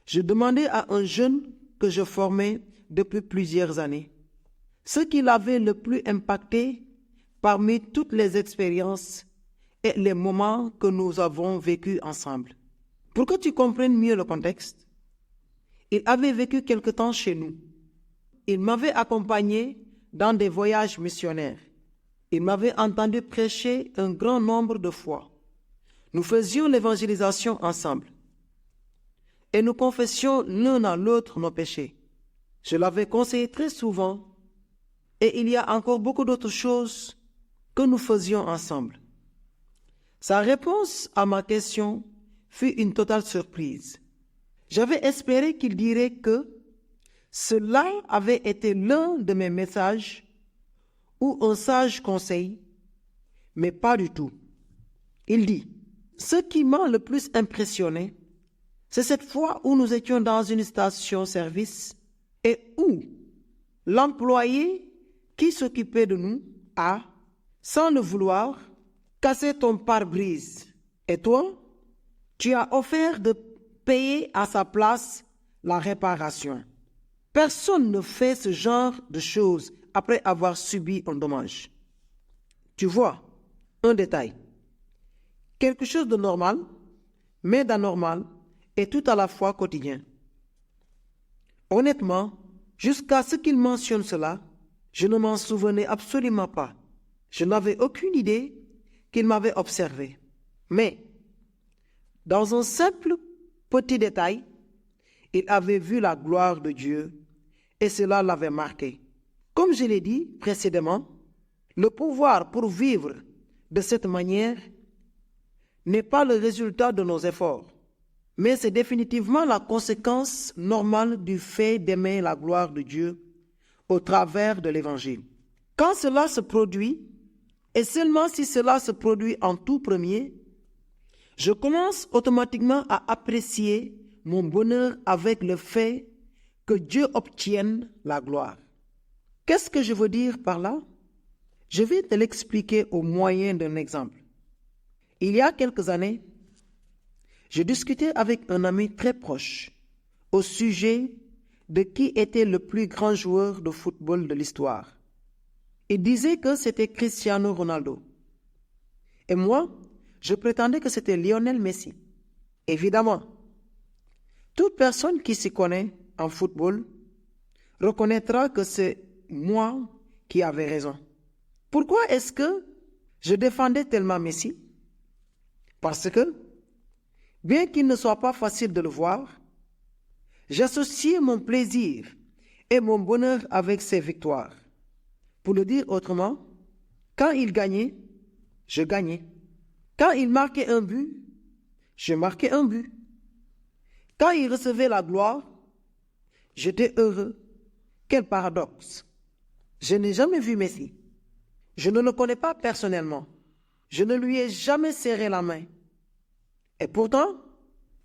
je demandais à un jeune que je formais depuis plusieurs années ce qui l'avait le plus impacté parmi toutes les expériences et les moments que nous avons vécus ensemble. Pour que tu comprennes mieux le contexte, il avait vécu quelque temps chez nous. Il m'avait accompagné dans des voyages missionnaires. Il m'avait entendu prêcher un grand nombre de fois. Nous faisions l'évangélisation ensemble et nous confessions l'un à l'autre nos péchés. Je l'avais conseillé très souvent et il y a encore beaucoup d'autres choses que nous faisions ensemble. Sa réponse à ma question fut une totale surprise. J'avais espéré qu'il dirait que cela avait été l'un de mes messages ou un sage conseil, mais pas du tout. Il dit, ce qui m'a le plus impressionné, c'est cette fois où nous étions dans une station-service et où l'employé qui s'occupait de nous a, sans le vouloir, cassé ton pare-brise. Et toi, tu as offert de payer à sa place la réparation. Personne ne fait ce genre de choses après avoir subi un dommage. Tu vois, un détail. Quelque chose de normal, mais d'anormal et tout à la fois quotidien. Honnêtement, jusqu'à ce qu'il mentionne cela, je ne m'en souvenais absolument pas. Je n'avais aucune idée qu'il m'avait observé. Mais, dans un simple petit détail, il avait vu la gloire de Dieu et cela l'avait marqué. Comme je l'ai dit précédemment, le pouvoir pour vivre de cette manière n'est pas le résultat de nos efforts, mais c'est définitivement la conséquence normale du fait d'aimer la gloire de Dieu au travers de l'Évangile. Quand cela se produit, et seulement si cela se produit en tout premier, je commence automatiquement à apprécier mon bonheur avec le fait que Dieu obtienne la gloire. Qu'est-ce que je veux dire par là? Je vais te l'expliquer au moyen d'un exemple. Il y a quelques années, je discutais avec un ami très proche au sujet de qui était le plus grand joueur de football de l'histoire. Il disait que c'était Cristiano Ronaldo. Et moi, je prétendais que c'était Lionel Messi. Évidemment, toute personne qui s'y connaît en football reconnaîtra que c'est moi qui avais raison. Pourquoi est-ce que je défendais tellement Messi? Parce que, bien qu'il ne soit pas facile de le voir, j'associais mon plaisir et mon bonheur avec ses victoires. Pour le dire autrement, quand il gagnait, je gagnais. Quand il marquait un but, je marquais un but. Quand il recevait la gloire, j'étais heureux. Quel paradoxe! Je n'ai jamais vu Messi. Je ne le connais pas personnellement. Je ne lui ai jamais serré la main. Et pourtant,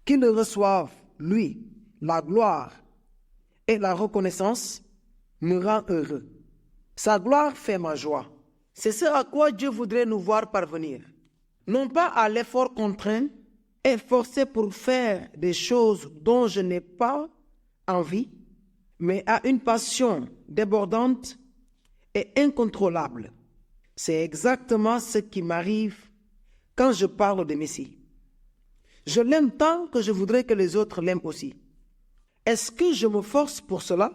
qu'il le reçoive, lui, la gloire et la reconnaissance, me rend heureux. Sa gloire fait ma joie. C'est ce à quoi Dieu voudrait nous voir parvenir. Non pas à l'effort contraint et forcé pour faire des choses dont je n'ai pas envie, mais à une passion débordante et incontrôlable. C'est exactement ce qui m'arrive quand je parle de Messie. Je l'aime tant que je voudrais que les autres l'aiment aussi. Est-ce que je me force pour cela?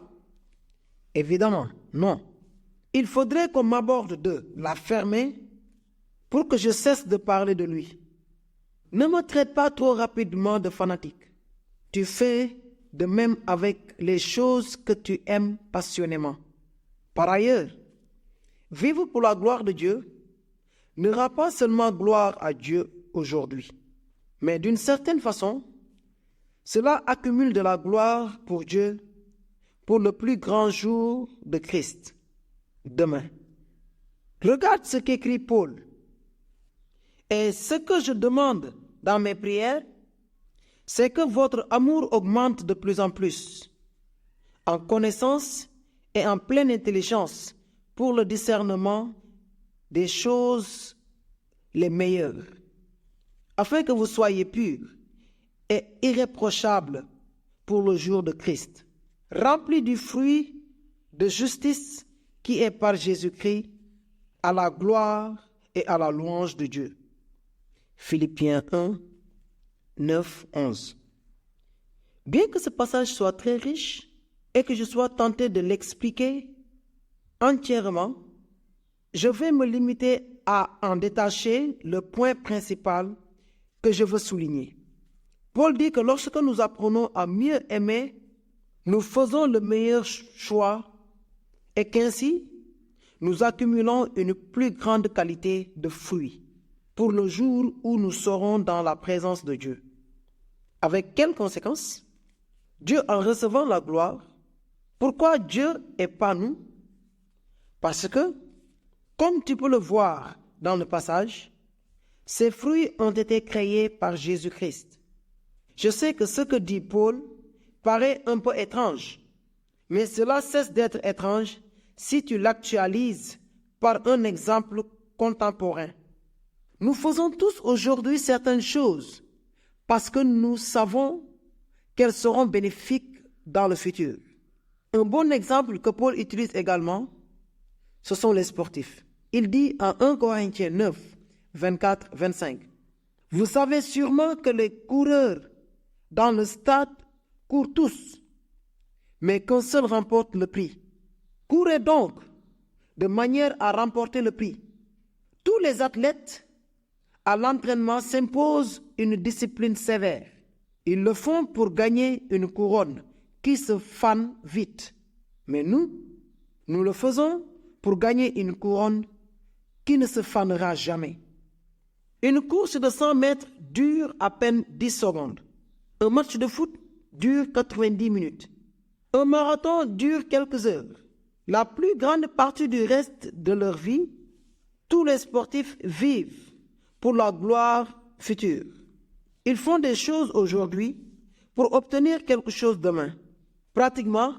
Évidemment, non. Il faudrait qu'on m'aborde de la fermer pour que je cesse de parler de lui. Ne me traite pas trop rapidement de fanatique. Tu fais de même avec les choses que tu aimes passionnément. Par ailleurs, vivre pour la gloire de Dieu ne rend pas seulement gloire à Dieu aujourd'hui, mais d'une certaine façon, cela accumule de la gloire pour Dieu pour le plus grand jour de Christ, demain. Regarde ce qu'écrit Paul. Et ce que je demande dans mes prières, c'est que votre amour augmente de plus en plus, en connaissance et en pleine intelligence pour le discernement des choses les meilleures, afin que vous soyez purs et irréprochables pour le jour de Christ, remplis du fruit de justice qui est par Jésus-Christ, à la gloire et à la louange de Dieu. Philippiens 1, 9, 11. Bien que ce passage soit très riche et que je sois tenté de l'expliquer entièrement, je vais me limiter à en détacher le point principal que je veux souligner. Paul dit que lorsque nous apprenons à mieux aimer, nous faisons le meilleur choix et qu'ainsi, nous accumulons une plus grande qualité de fruits pour le jour où nous serons dans la présence de Dieu. Avec quelles conséquences? Dieu en recevant la gloire. Pourquoi Dieu et pas nous? Parce que, comme tu peux le voir dans le passage, ces fruits ont été créés par Jésus-Christ. Je sais que ce que dit Paul paraît un peu étrange, mais cela cesse d'être étrange si tu l'actualises par un exemple contemporain. Nous faisons tous aujourd'hui certaines choses parce que nous savons qu'elles seront bénéfiques dans le futur. Un bon exemple que Paul utilise également, ce sont les sportifs. Il dit en 1 Corinthiens 9, 24, 25, « Vous savez sûrement que les coureurs dans le stade courent tous, mais qu'un seul remporte le prix. Courez donc de manière à remporter le prix. Tous les athlètes à l'entraînement s'imposent une discipline sévère. Ils le font pour gagner une couronne qui se fane vite. Mais nous le faisons pour gagner une couronne qui ne se fanera jamais. Une course de 100 mètres dure à peine 10 secondes. Un match de foot dure 90 minutes. Un marathon dure quelques heures. La plus grande partie du reste de leur vie, tous les sportifs vivent pour la gloire future. Ils font des choses aujourd'hui pour obtenir quelque chose demain. Pratiquement,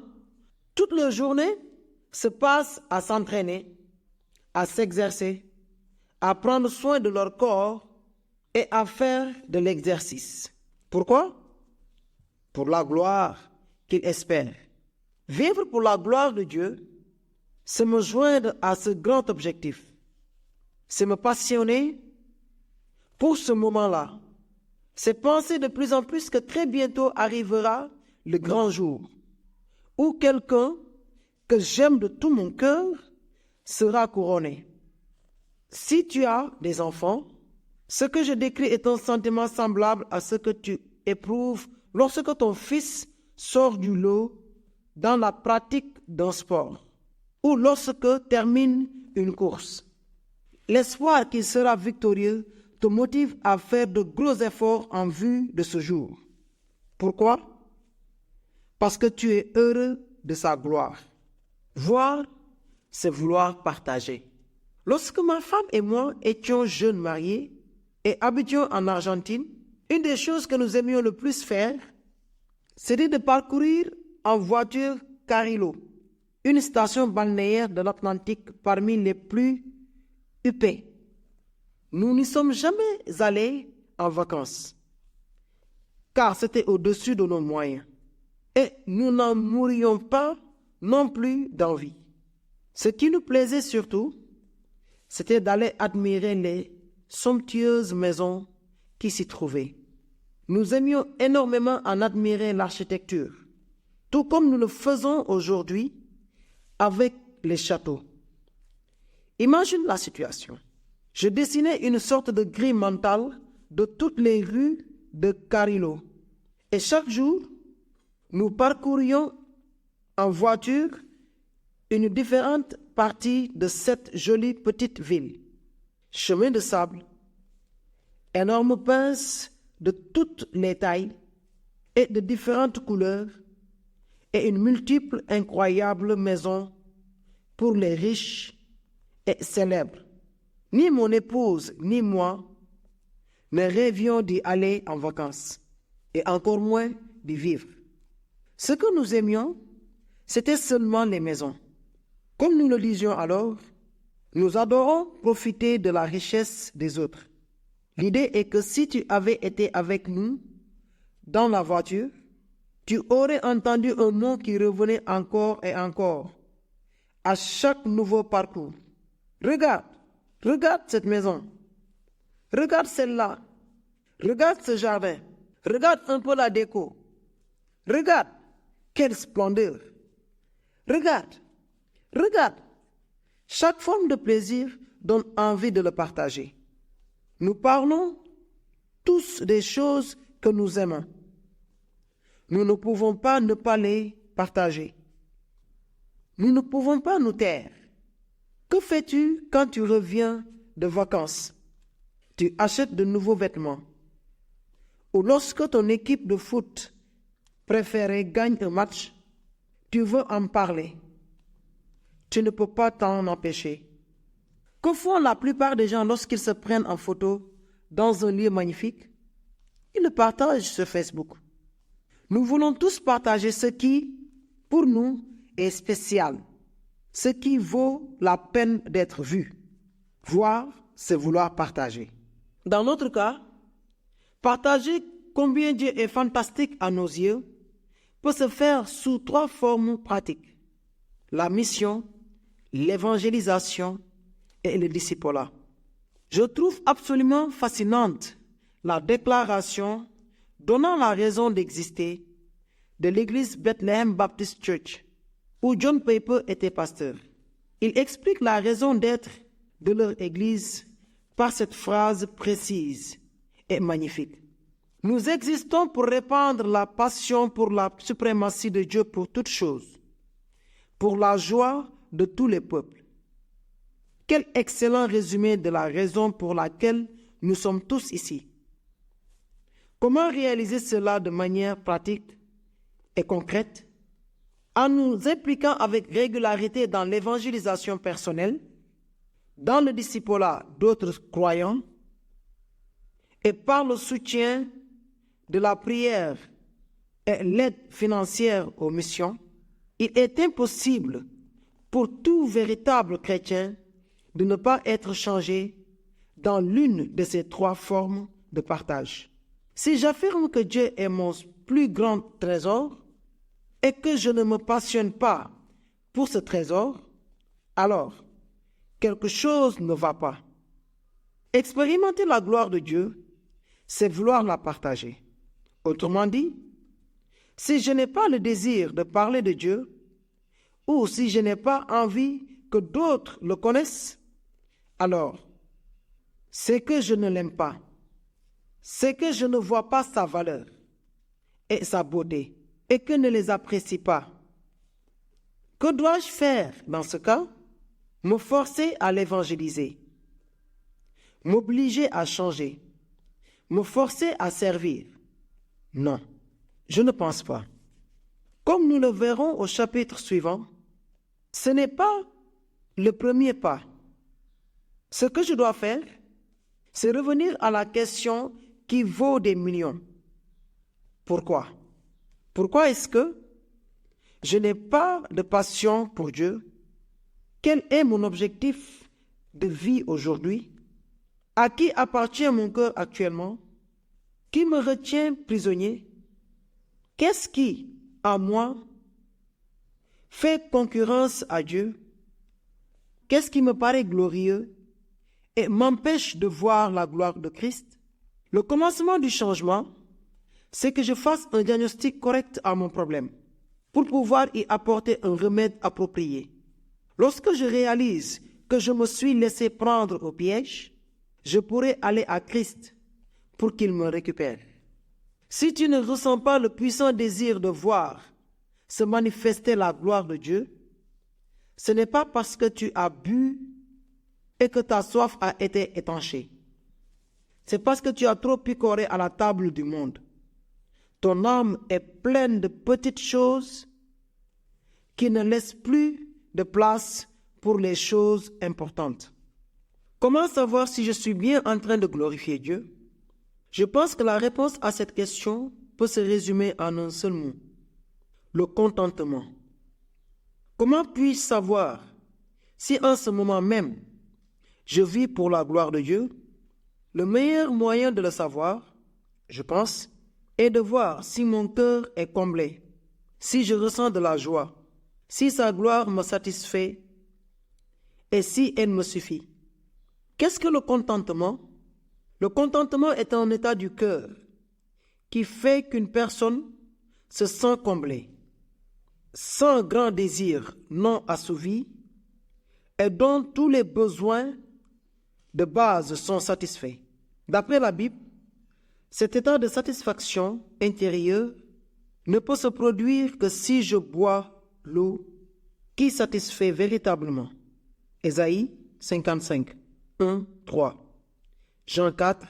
toute leur journée se passe à s'entraîner, à s'exercer, à prendre soin de leur corps et à faire de l'exercice. Pourquoi? Pour la gloire qu'ils espèrent. Vivre pour la gloire de Dieu, c'est me joindre à ce grand objectif. C'est me passionner pour ce moment-là. C'est penser de plus en plus que très bientôt arrivera le grand jour où quelqu'un que j'aime de tout mon cœur sera couronné. Si tu as des enfants, ce que je décris est un sentiment semblable à ce que tu éprouves lorsque ton fils sort du lot dans la pratique d'un sport ou lorsque termine une course. L'espoir qu'il sera victorieux te motive à faire de gros efforts en vue de ce jour. Pourquoi? Parce que tu es heureux de sa gloire. Voir, c'est vouloir partager. Lorsque ma femme et moi étions jeunes mariés et habitions en Argentine, une des choses que nous aimions le plus faire, c'était de parcourir en voiture Carrillo, une station balnéaire de l'Atlantique parmi les plus huppées. Nous n'y sommes jamais allés en vacances, car c'était au-dessus de nos moyens. Et nous n'en mourions pas non plus d'envie. Ce qui nous plaisait surtout, c'était d'aller admirer les somptueuses maisons qui s'y trouvaient. Nous aimions énormément en admirer l'architecture, tout comme nous le faisons aujourd'hui avec les châteaux. Imagine la situation. Je dessinais une sorte de grille mentale de toutes les rues de Carrillo. Et chaque jour, nous parcourions en voiture une différente partie de cette jolie petite ville. Chemin de sable, énormes pinces de toutes les tailles et de différentes couleurs, et une multiple incroyable maison pour les riches et célèbres. Ni mon épouse ni moi ne rêvions d'y aller en vacances, et encore moins d'y vivre. Ce que nous aimions, c'était seulement les maisons. Comme nous le disions alors, nous adorons profiter de la richesse des autres. L'idée est que si tu avais été avec nous dans la voiture, tu aurais entendu un mot qui revenait encore et encore à chaque nouveau parcours. Regarde, regarde cette maison. Regarde celle-là. Regarde ce jardin. Regarde un peu la déco. Regarde, quelle splendeur. Regarde, regarde. Chaque forme de plaisir donne envie de le partager. Nous parlons tous des choses que nous aimons. Nous ne pouvons pas ne pas les partager. Nous ne pouvons pas nous taire. Que fais-tu quand tu reviens de vacances? Tu achètes de nouveaux vêtements. Ou lorsque ton équipe de foot préférée gagne un match, tu veux en parler. Tu ne peux pas t'en empêcher. Que font la plupart des gens lorsqu'ils se prennent en photo dans un lieu magnifique? Ils le partagent sur Facebook. Nous voulons tous partager ce qui, pour nous, est spécial, ce qui vaut la peine d'être vu. Voir, c'est vouloir partager. Dans notre cas, partager combien Dieu est fantastique à nos yeux peut se faire sous 3 formes pratiques: la mission, l'évangélisation et le discipulat. Je trouve absolument fascinante la déclaration donnant la raison d'exister de l'église Bethlehem Baptist Church, où John Piper était pasteur. Il explique la raison d'être de leur église par cette phrase précise et magnifique. Nous existons pour répandre la passion pour la suprématie de Dieu pour toutes choses, pour la joie de tous les peuples. Quel excellent résumé de la raison pour laquelle nous sommes tous ici. Comment réaliser cela de manière pratique et concrète? En nous impliquant avec régularité dans l'évangélisation personnelle, dans le discipulat d'autres croyants et par le soutien de la prière et l'aide financière aux missions, il est impossible pour tout véritable chrétien de ne pas être changé dans l'une de ces 3 formes de partage. Si j'affirme que Dieu est mon plus grand trésor et que je ne me passionne pas pour ce trésor, alors quelque chose ne va pas. Expérimenter la gloire de Dieu, c'est vouloir la partager. Autrement dit, si je n'ai pas le désir de parler de Dieu, ou si je n'ai pas envie que d'autres le connaissent, alors c'est que je ne l'aime pas, c'est que je ne vois pas sa valeur et sa beauté, et que ne les apprécie pas. Que dois-je faire dans ce cas? Me forcer à l'évangéliser, m'obliger à changer, me forcer à servir? Non, je ne pense pas. Comme nous le verrons au chapitre suivant, ce n'est pas le premier pas. Ce que je dois faire, c'est revenir à la question qui vaut des millions. Pourquoi? Pourquoi est-ce que je n'ai pas de passion pour Dieu? Quel est mon objectif de vie aujourd'hui? À qui appartient mon cœur actuellement? Qui me retient prisonnier? Qu'est-ce qui, à moi, fait concurrence à Dieu? Qu'est-ce qui me paraît glorieux et m'empêche de voir la gloire de Christ? Le commencement du changement, c'est que je fasse un diagnostic correct à mon problème pour pouvoir y apporter un remède approprié. Lorsque je réalise que je me suis laissé prendre au piège, je pourrai aller à Christ pour qu'il me récupère. Si tu ne ressens pas le puissant désir de voir se manifester la gloire de Dieu, ce n'est pas parce que tu as bu et que ta soif a été étanchée. C'est parce que tu as trop picoré à la table du monde. Ton âme est pleine de petites choses qui ne laissent plus de place pour les choses importantes. Comment savoir si je suis bien en train de glorifier Dieu? Je pense que la réponse à cette question peut se résumer en un seul mot: le contentement. Comment puis-je savoir si en ce moment même je vis pour la gloire de Dieu? Le meilleur moyen de le savoir, je pense, est de voir si mon cœur est comblé, si je ressens de la joie, si sa gloire me satisfait et si elle me suffit. Qu'est-ce que le contentement? Le contentement est un état du cœur qui fait qu'une personne se sent comblée, sans grand désir non assouvi et dont tous les besoins de base sont satisfaits. D'après la Bible, cet état de satisfaction intérieure ne peut se produire que si je bois l'eau qui satisfait véritablement. Ésaïe 55, 1, 3. Jean 4,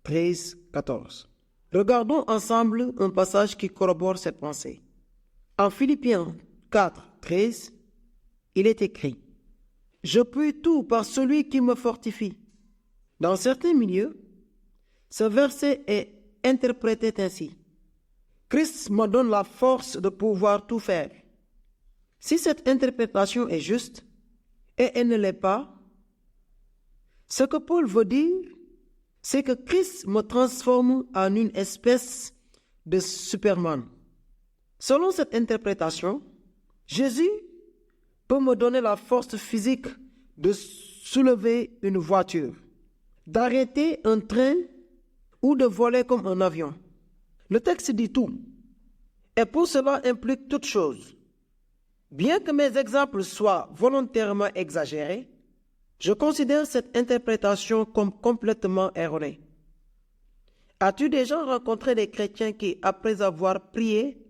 13, 14. Regardons ensemble un passage qui corrobore cette pensée. En Philippiens 4, 13, il est écrit « Je puis tout par celui qui me fortifie ». Dans certains milieux, ce verset est interprété ainsi. Christ me donne la force de pouvoir tout faire. Si cette interprétation est juste, et elle ne l'est pas, ce que Paul veut dire, c'est que Christ me transforme en une espèce de Superman. Selon cette interprétation, Jésus peut me donner la force physique de soulever une voiture, d'arrêter un train ou de voler comme un avion. Le texte dit tout, et pour cela implique toute chose. Bien que mes exemples soient volontairement exagérés, je considère cette interprétation comme complètement erronée. As-tu déjà rencontré des chrétiens qui, après avoir prié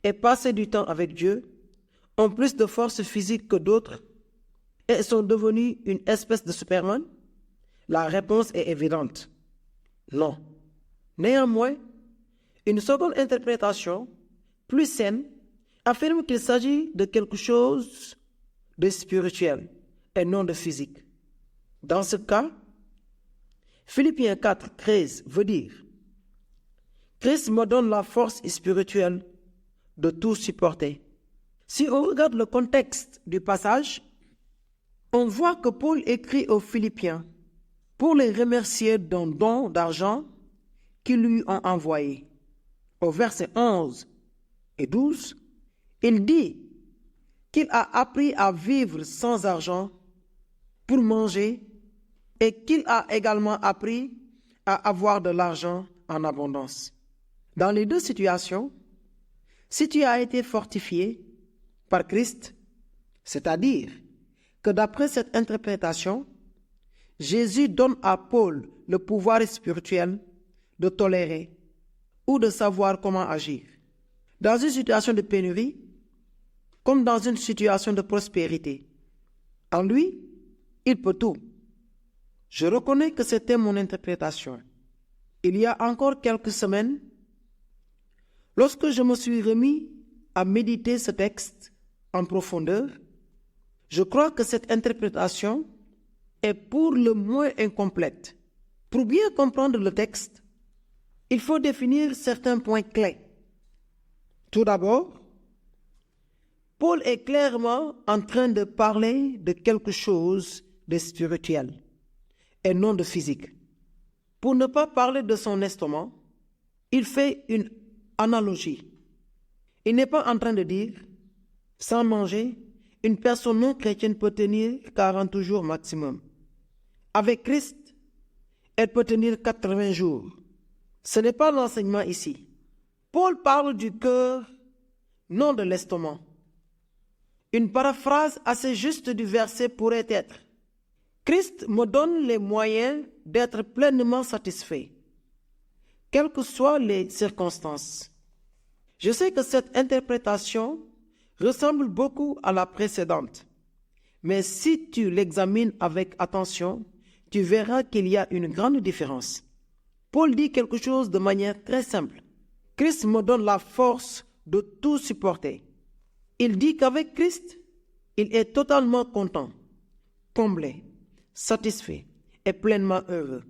et passé du temps avec Dieu, ont plus de force physique que d'autres et sont devenus une espèce de Superman? La réponse est évidente. Non. Néanmoins, une seconde interprétation, plus saine, affirme qu'il s'agit de quelque chose de spirituel et non de physique. Dans ce cas, Philippiens 4, 13 veut dire « Christ me donne la force spirituelle de tout supporter ». Si on regarde le contexte du passage, on voit que Paul écrit aux Philippiens pour les remercier d'un don d'argent qu'ils lui ont envoyé. Au verset 11 et 12, il dit qu'il a appris à vivre sans argent pour manger et qu'il a également appris à avoir de l'argent en abondance. Dans les deux situations, si tu as été fortifié par Christ, c'est-à-dire que d'après cette interprétation, Jésus donne à Paul le pouvoir spirituel de tolérer ou de savoir comment agir. Dans une situation de pénurie, comme dans une situation de prospérité, en lui, il peut tout. Je reconnais que c'était mon interprétation. Il y a encore quelques semaines, lorsque je me suis remis à méditer ce texte en profondeur, je crois que cette interprétation est pour le moins incomplète. Pour bien comprendre le texte, il faut définir certains points clés. Tout d'abord, Paul est clairement en train de parler de quelque chose de spirituel et non de physique. Pour ne pas parler de son estomac, il fait une analogie. Il n'est pas en train de dire, sans manger, une personne non chrétienne peut tenir 40 jours maximum. Avec Christ, elle peut tenir 80 jours. Ce n'est pas l'enseignement ici. Paul parle du cœur, non de l'estomac. Une paraphrase assez juste du verset pourrait être « Christ me donne les moyens d'être pleinement satisfait, quelles que soient les circonstances. » Je sais que cette interprétation ressemble beaucoup à la précédente, mais si tu l'examines avec attention, tu verras qu'il y a une grande différence. Paul dit quelque chose de manière très simple. « Christ me donne la force de tout supporter. » Il dit qu'avec Christ, il est totalement content, comblé, satisfait et pleinement heureux.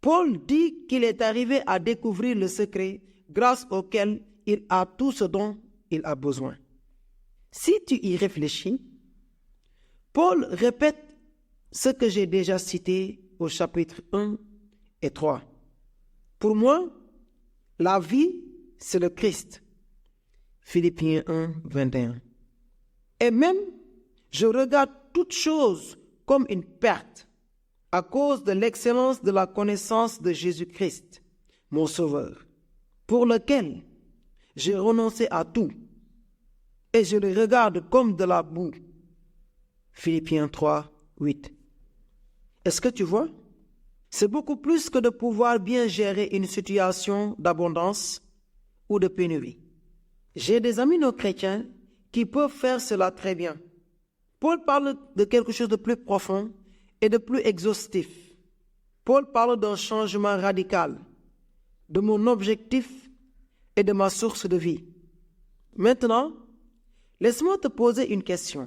Paul dit qu'il est arrivé à découvrir le secret grâce auquel il a tout ce dont il a besoin. Si tu y réfléchis, Paul répète ce que j'ai déjà cité au chapitre 1 et 3. Pour moi, la vie, c'est le Christ. Philippiens 1, 21. Et même, je regarde toute chose comme une perte à cause de l'excellence de la connaissance de Jésus-Christ, mon Sauveur, pour lequel j'ai renoncé à tout et je le regarde comme de la boue. Philippiens 3, 8. Est-ce que tu vois? C'est beaucoup plus que de pouvoir bien gérer une situation d'abondance ou de pénurie. J'ai des amis non chrétiens qui peuvent faire cela très bien. Paul parle de quelque chose de plus profond et de plus exhaustif. Paul parle d'un changement radical, de mon objectif et de ma source de vie. Maintenant, laisse-moi te poser une question.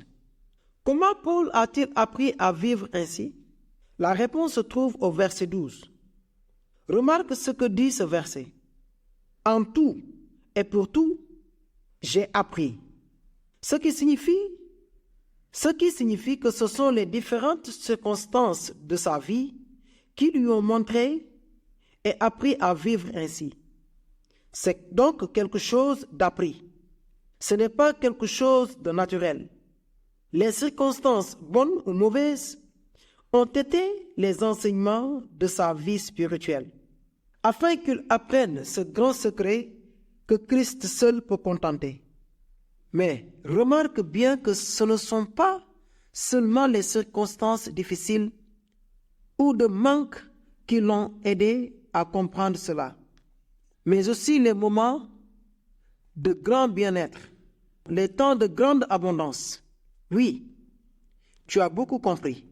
Comment Paul a-t-il appris à vivre ainsi? La réponse se trouve au verset 12. Remarque ce que dit ce verset. En tout et pour tout, j'ai appris. Ce qui signifie que ce sont les différentes circonstances de sa vie qui lui ont montré et appris à vivre ainsi. C'est donc quelque chose d'appris. Ce n'est pas quelque chose de naturel. Les circonstances, bonnes ou mauvaises, ont été les enseignements de sa vie spirituelle, afin qu'il apprenne ce grand secret que Christ seul peut contenter. Mais remarque bien que ce ne sont pas seulement les circonstances difficiles ou de manque qui l'ont aidé à comprendre cela, mais aussi les moments de grand bien-être, les temps de grande abondance. Oui, tu as beaucoup compris.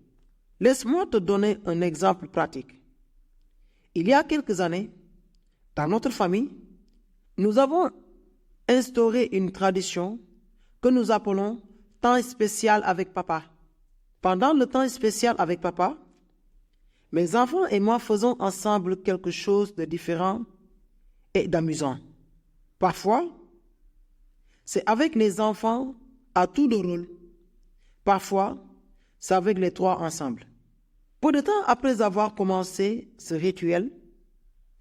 Laisse-moi te donner un exemple pratique. Il y a quelques années, dans notre famille, nous avons instauré une tradition que nous appelons temps spécial avec papa. Pendant le temps spécial avec papa, mes enfants et moi faisons ensemble quelque chose de différent et d'amusant. Parfois, c'est avec les enfants à tour de rôle. Parfois, c'est avec les trois ensemble. Peu de temps après avoir commencé ce rituel,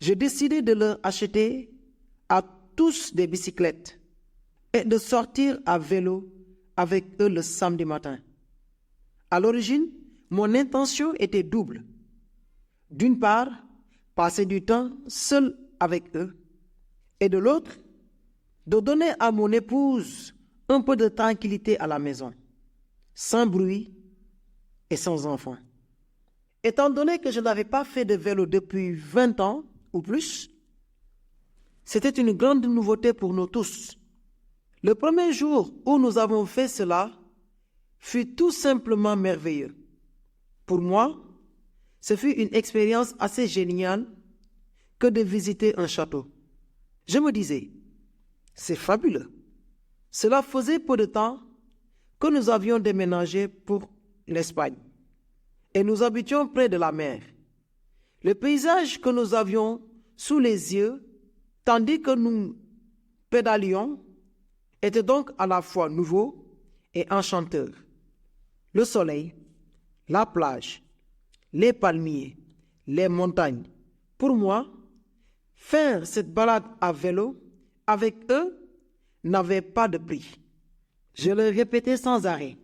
j'ai décidé de leur acheter à tous des bicyclettes et de sortir à vélo avec eux le samedi matin. À l'origine, mon intention était double. D'une part, passer du temps seul avec eux, et de l'autre, de donner à mon épouse un peu de tranquillité à la maison, sans bruit et sans enfants. Étant donné que je n'avais pas fait de vélo depuis 20 ans ou plus, c'était une grande nouveauté pour nous tous. Le premier jour où nous avons fait cela fut tout simplement merveilleux. Pour moi, ce fut une expérience assez géniale que de visiter un château. Je me disais, c'est fabuleux. Cela faisait peu de temps que nous avions déménagé pour l'Espagne et nous habitions près de la mer. Le paysage que nous avions sous les yeux, tandis que nous pédalions, était donc à la fois nouveau et enchanteur. Le soleil, la plage, les palmiers, les montagnes. Pour moi, faire cette balade à vélo avec eux n'avait pas de prix. Je le répétais sans arrêt.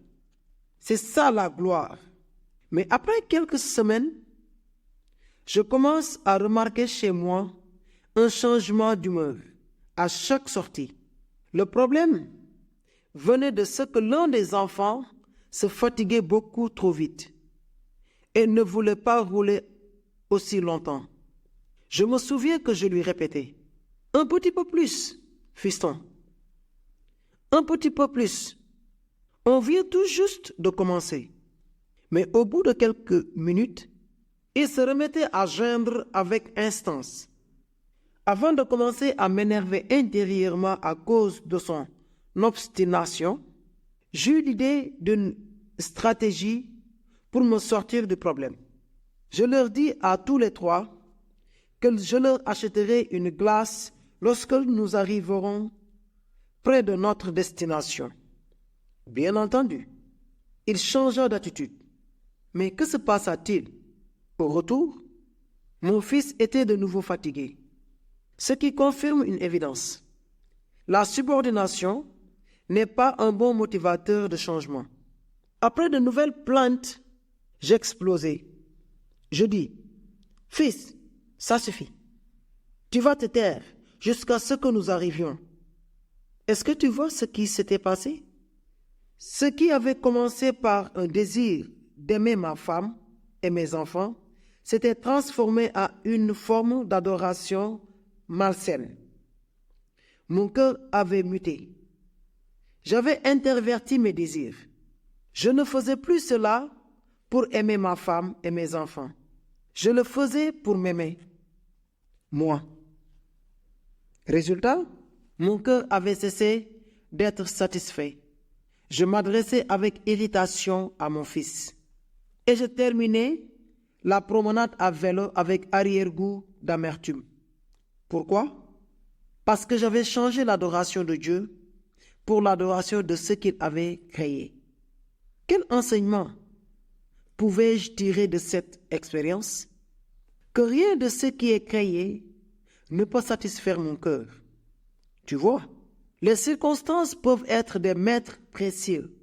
C'est ça la gloire. Mais après quelques semaines, je commence à remarquer chez moi un changement d'humeur à chaque sortie. Le problème venait de ce que l'un des enfants se fatiguait beaucoup trop vite et ne voulait pas rouler aussi longtemps. Je me souviens que je lui répétais, « Un petit peu plus, fiston. Un petit peu plus. On vient tout juste de commencer. » Mais au bout de quelques minutes, il se remettait à geindre avec instance. Avant de commencer à m'énerver intérieurement à cause de son obstination, j'eus l'idée d'une stratégie pour me sortir du problème. Je leur dis à tous les trois que je leur achèterai une glace lorsque nous arriverons près de notre destination. Bien entendu, il changea d'attitude. Mais que se passa-t-il? Au retour, Mon fils était de nouveau fatigué, ce qui confirme une évidence. La subordination n'est pas un bon motivateur de changement. Après de nouvelles plaintes, j'explosai. Je dis, « Fils, ça suffit. Tu vas te taire jusqu'à ce que nous arrivions. » Est-ce que tu vois ce qui s'était passé? Ce qui avait commencé par un désir d'aimer ma femme et mes enfants s'était transformé en une forme d'adoration malsaine. Mon cœur avait muté. J'avais interverti mes désirs. Je ne faisais plus cela pour aimer ma femme et mes enfants. Je le faisais pour m'aimer, moi. Résultat, mon cœur avait cessé d'être satisfait. Je m'adressais avec irritation à mon fils. Et je terminais la promenade à vélo avec arrière-goût d'amertume. Pourquoi? Parce que j'avais changé l'adoration de Dieu pour l'adoration de ce qu'il avait créé. Quel enseignement pouvais-je tirer de cette expérience? Que rien de ce qui est créé ne peut satisfaire mon cœur. Tu vois, les circonstances peuvent être des maîtres précieux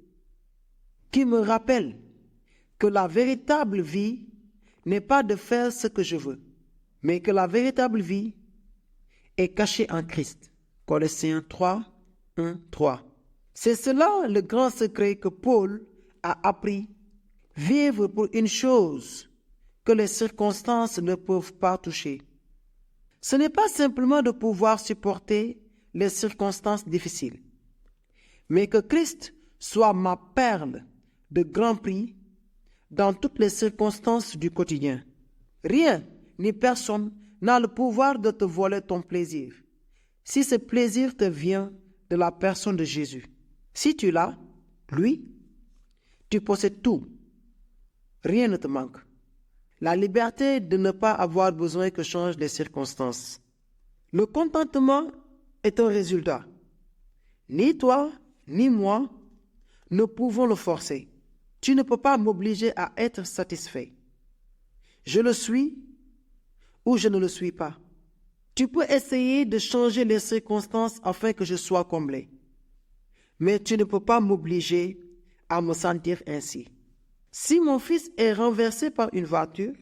qui me rappellent que la véritable vie n'est pas de faire ce que je veux, mais que la véritable vie est cachée en Christ. Colossiens 3, 1, 3. C'est cela le grand secret que Paul a appris. Vivre pour une chose que les circonstances ne peuvent pas toucher. Ce n'est pas simplement de pouvoir supporter les circonstances difficiles, mais que Christ soit ma perle de grand prix dans toutes les circonstances du quotidien. Rien ni personne n'a le pouvoir de te voler ton plaisir, si ce plaisir te vient de la personne de Jésus. Si tu l'as, lui, tu possèdes tout. Rien ne te manque. La liberté de ne pas avoir besoin que changent les circonstances. Le contentement est un résultat. Ni toi, ni moi ne pouvons le forcer. Tu ne peux pas m'obliger à être satisfait. Je le suis ou je ne le suis pas. Tu peux essayer de changer les circonstances afin que je sois comblé. Mais tu ne peux pas m'obliger à me sentir ainsi. Si mon fils est renversé par une voiture,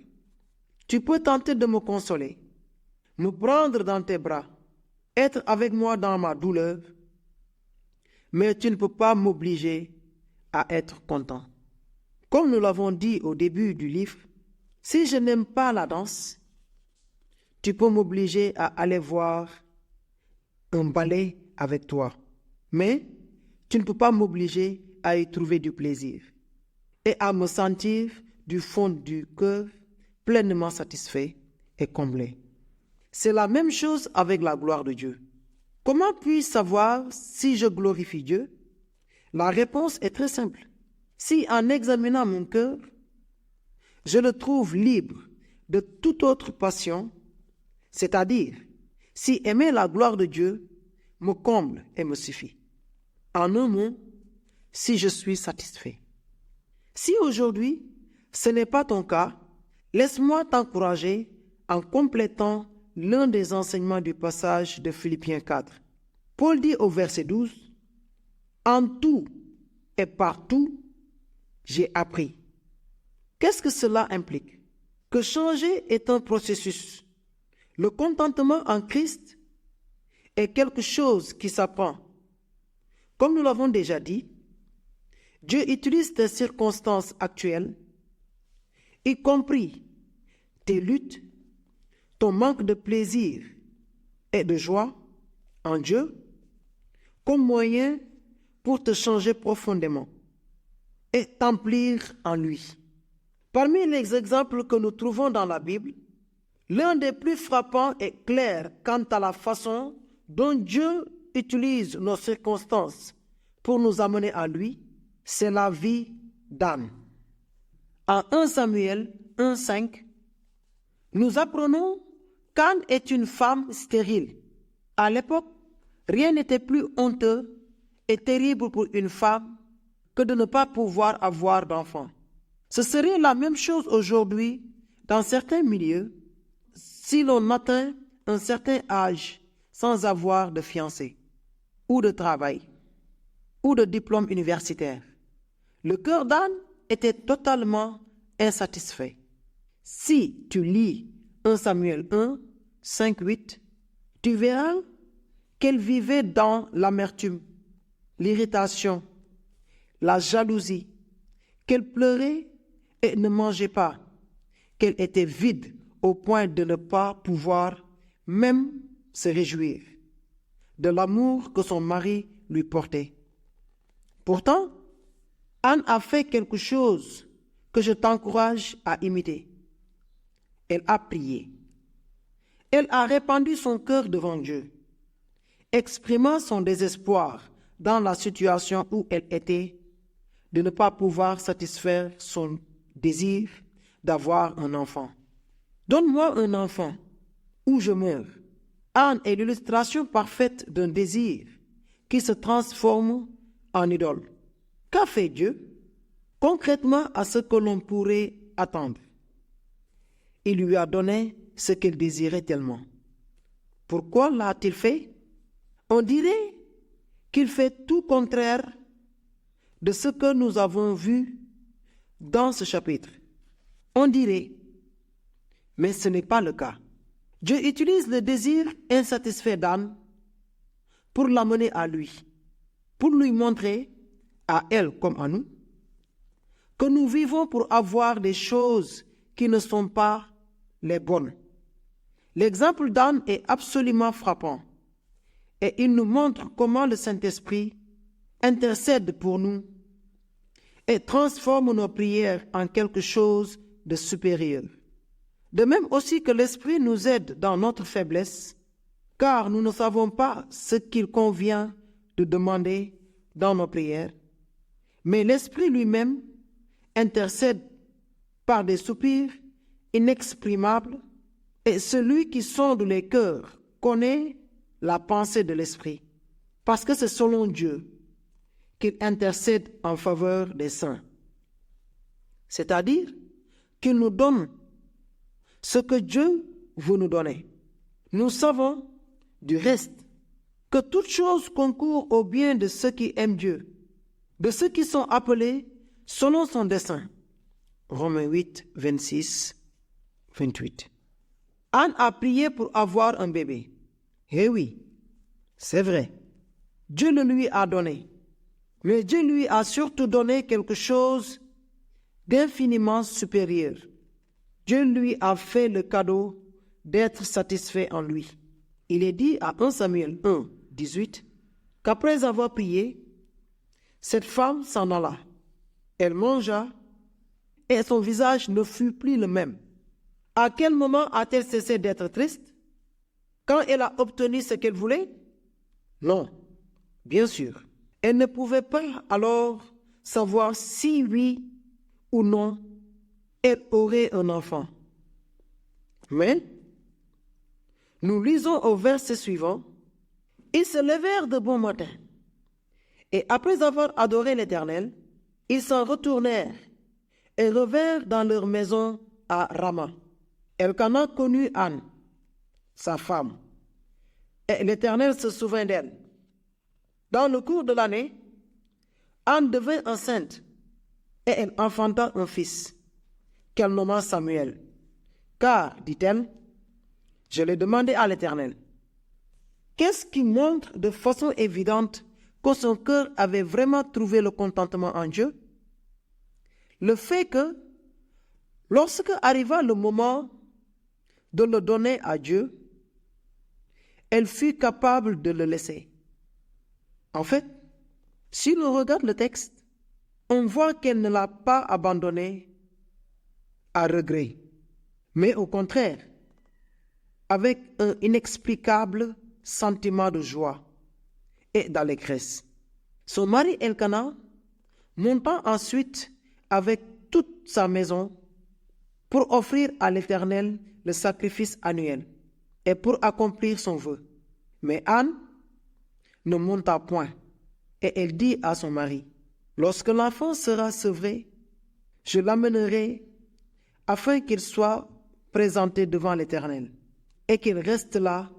tu peux tenter de me consoler, me prendre dans tes bras, être avec moi dans ma douleur, mais tu ne peux pas m'obliger à être content. Comme nous l'avons dit au début du livre, si je n'aime pas la danse, tu peux m'obliger à aller voir un ballet avec toi, mais tu ne peux pas m'obliger à y trouver du plaisir et à me sentir du fond du cœur pleinement satisfait et comblé. C'est la même chose avec la gloire de Dieu. Comment puis-je savoir si je glorifie Dieu? La réponse est très simple. Si en examinant mon cœur, je le trouve libre de toute autre passion, c'est-à-dire si aimer la gloire de Dieu me comble et me suffit. En un mot, si je suis satisfait. Si aujourd'hui, ce n'est pas ton cas, laisse-moi t'encourager en complétant l'un des enseignements du passage de Philippiens 4. Paul dit au verset 12, « En tout et partout, j'ai appris. » Qu'est-ce que cela implique? Que changer est un processus. Le contentement en Christ est quelque chose qui s'apprend. Comme nous l'avons déjà dit, Dieu utilise tes circonstances actuelles, y compris tes luttes, ton manque de plaisir et de joie en Dieu, comme moyen pour te changer profondément et t'emplir en lui. Parmi les exemples que nous trouvons dans la Bible, l'un des plus frappants et clairs quant à la façon dont Dieu utilise nos circonstances pour nous amener à lui, c'est la vie d'Anne. En 1 Samuel 1,5, nous apprenons qu'Anne est une femme stérile. À l'époque, rien n'était plus honteux et terrible pour une femme que de ne pas pouvoir avoir d'enfants. Ce serait la même chose aujourd'hui dans certains milieux si l'on atteint un certain âge sans avoir de fiancé, ou de travail, ou de diplôme universitaire. Le cœur d'Anne était totalement insatisfait. Si tu lis 1 Samuel 1, 5, 8, tu verras qu'elle vivait dans l'amertume, l'irritation, la jalousie, qu'elle pleurait et ne mangeait pas, qu'elle était vide au point de ne pas pouvoir même se réjouir de l'amour que son mari lui portait. Pourtant, Anne a fait quelque chose que je t'encourage à imiter. Elle a prié. Elle a répandu son cœur devant Dieu, exprimant son désespoir dans la situation où elle était de ne pas pouvoir satisfaire son désir d'avoir un enfant. Donne-moi un enfant ou je meurs. Anne est l'illustration parfaite d'un désir qui se transforme en idole. Qu'a fait Dieu? Concrètement à ce que l'on pourrait attendre. Il lui a donné ce qu'elle désirait tellement. Pourquoi l'a-t-il fait? On dirait qu'il fait tout contraire de ce que nous avons vu dans ce chapitre. On dirait, mais ce n'est pas le cas. Dieu utilise le désir insatisfait d'Anne pour l'amener à lui, pour lui montrer, à elle comme à nous, que nous vivons pour avoir des choses qui ne sont pas les bonnes. L'exemple d'Anne est absolument frappant et il nous montre comment le Saint-Esprit intercède pour nous et transforme nos prières en quelque chose de supérieur. De même aussi que l'Esprit nous aide dans notre faiblesse, car nous ne savons pas ce qu'il convient de demander dans nos prières, mais l'Esprit lui-même intercède par des soupirs inexprimables, et celui qui sonde les cœurs connaît la pensée de l'Esprit, parce que c'est selon Dieu qu'il intercède en faveur des saints. C'est-à-dire qu'il nous donne ce que Dieu veut nous donner. Nous savons, du reste, que toute chose concourt au bien de ceux qui aiment Dieu, de ceux qui sont appelés selon son dessein. Romains 8, 26, 28. Anne a prié pour avoir un bébé. Eh oui, c'est vrai. Dieu le lui a donné. Mais Dieu lui a surtout donné quelque chose d'infiniment supérieur. Dieu lui a fait le cadeau d'être satisfait en lui. Il est dit à 1 Samuel 1, 18, qu'après avoir prié, cette femme s'en alla. Elle mangea et son visage ne fut plus le même. À quel moment a-t-elle cessé d'être triste? Quand elle a obtenu ce qu'elle voulait? Non, bien sûr. Elle ne pouvait pas alors savoir si oui ou non elle aurait un enfant. Mais, nous lisons au verset suivant, ils se levèrent de bon matin, et après avoir adoré l'Éternel, ils s'en retournèrent et revinrent dans leur maison à Rama. Elkana connut Anne, sa femme, et l'Éternel se souvint d'elle. Dans le cours de l'année, Anne devint enceinte, et elle enfanta un fils, qu'elle nomma Samuel. Car, dit-elle, je l'ai demandé à l'Éternel. Qu'est-ce qui montre de façon évidente que son cœur avait vraiment trouvé le contentement en Dieu? Le fait que, lorsque arriva le moment de le donner à Dieu, elle fut capable de le laisser. En fait, si l'on regarde le texte, on voit qu'elle ne l'a pas abandonné à regret, mais au contraire, avec un inexplicable sentiment de joie et d'allégresse. Son mari Elkana monta ensuite avec toute sa maison pour offrir à l'Éternel le sacrifice annuel et pour accomplir son vœu. Mais Anne ne monta point, et elle dit à son mari, « Lorsque l'enfant sera sevré, je l'amènerai afin qu'il soit présenté devant l'Éternel. » et qu'il reste là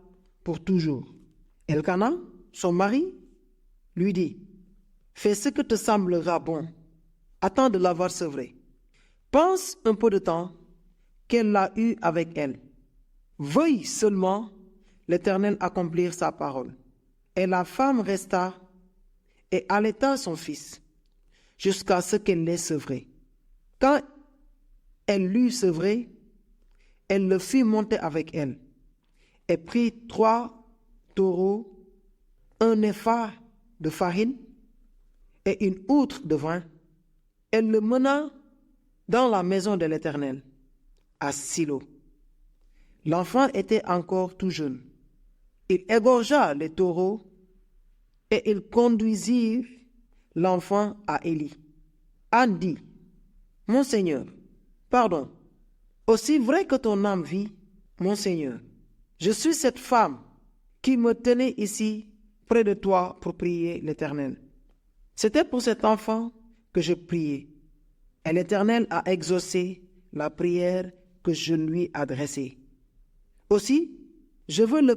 pour toujours. Elkana, son mari, lui dit, fais ce que te semblera bon. Attends de l'avoir sevré. Pense un peu de temps qu'elle a eu avec elle. Veuille seulement l'Éternel accomplir sa parole. Et la femme resta et allaita son fils jusqu'à ce qu'elle l'ait sevré. Quand elle l'eut sevré, elle le fit monter avec elle et prit 3 taureaux, 1 épha de farine et une outre de vin. Elle le mena dans la maison de l'Éternel, à Silo. L'enfant était encore tout jeune. Il égorgea les taureaux et ils conduisirent l'enfant à Élie. Anne dit, « Mon Seigneur, pardon, aussi vrai que ton âme vit, mon Seigneur, je suis cette femme qui me tenait ici près de toi pour prier l'Éternel. C'était pour cet enfant que je priais, et l'Éternel a exaucé la prière que je lui adressais. Aussi, je veux le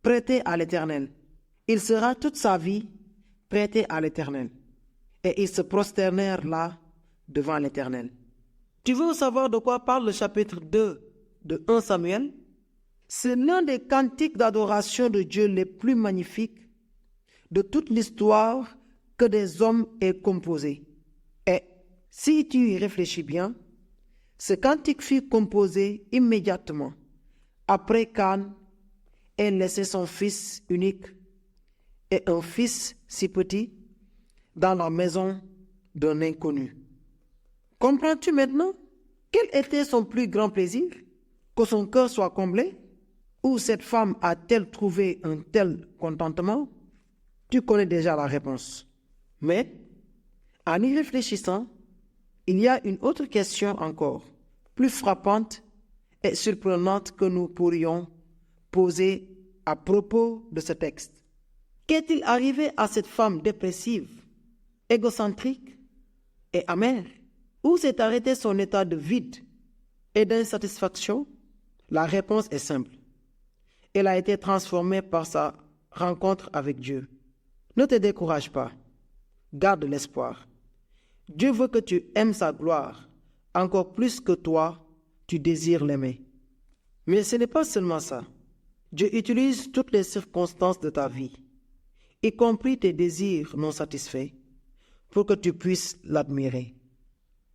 prêter à l'Éternel. Il sera toute sa vie prêté à l'Éternel. » Et ils se prosternèrent là devant l'Éternel. Tu veux savoir de quoi parle le chapitre 2 de 1 Samuel? C'est l'un des cantiques d'adoration de Dieu les plus magnifiques de toute l'histoire que des hommes aient composé. Et si tu y réfléchis bien, ce cantique fut composé immédiatement après qu'Anne ait laissé son fils unique et un fils si petit dans la maison d'un inconnu. Comprends-tu maintenant quel était son plus grand plaisir? Que son cœur soit comblé? Ou cette femme a-t-elle trouvé un tel contentement? Tu connais déjà la réponse. Mais, en y réfléchissant, il y a une autre question encore, plus frappante et surprenante que nous pourrions poser à propos de ce texte. Qu'est-il arrivé à cette femme dépressive, égocentrique et amère? Où s'est arrêté son état de vide et d'insatisfaction? La réponse est simple. Elle a été transformée par sa rencontre avec Dieu. Ne te décourage pas. Garde l'espoir. Dieu veut que tu aimes sa gloire encore plus que toi, tu désires l'aimer. Mais ce n'est pas seulement ça. Dieu utilise toutes les circonstances de ta vie, y compris tes désirs non satisfaits, pour que tu puisses l'admirer.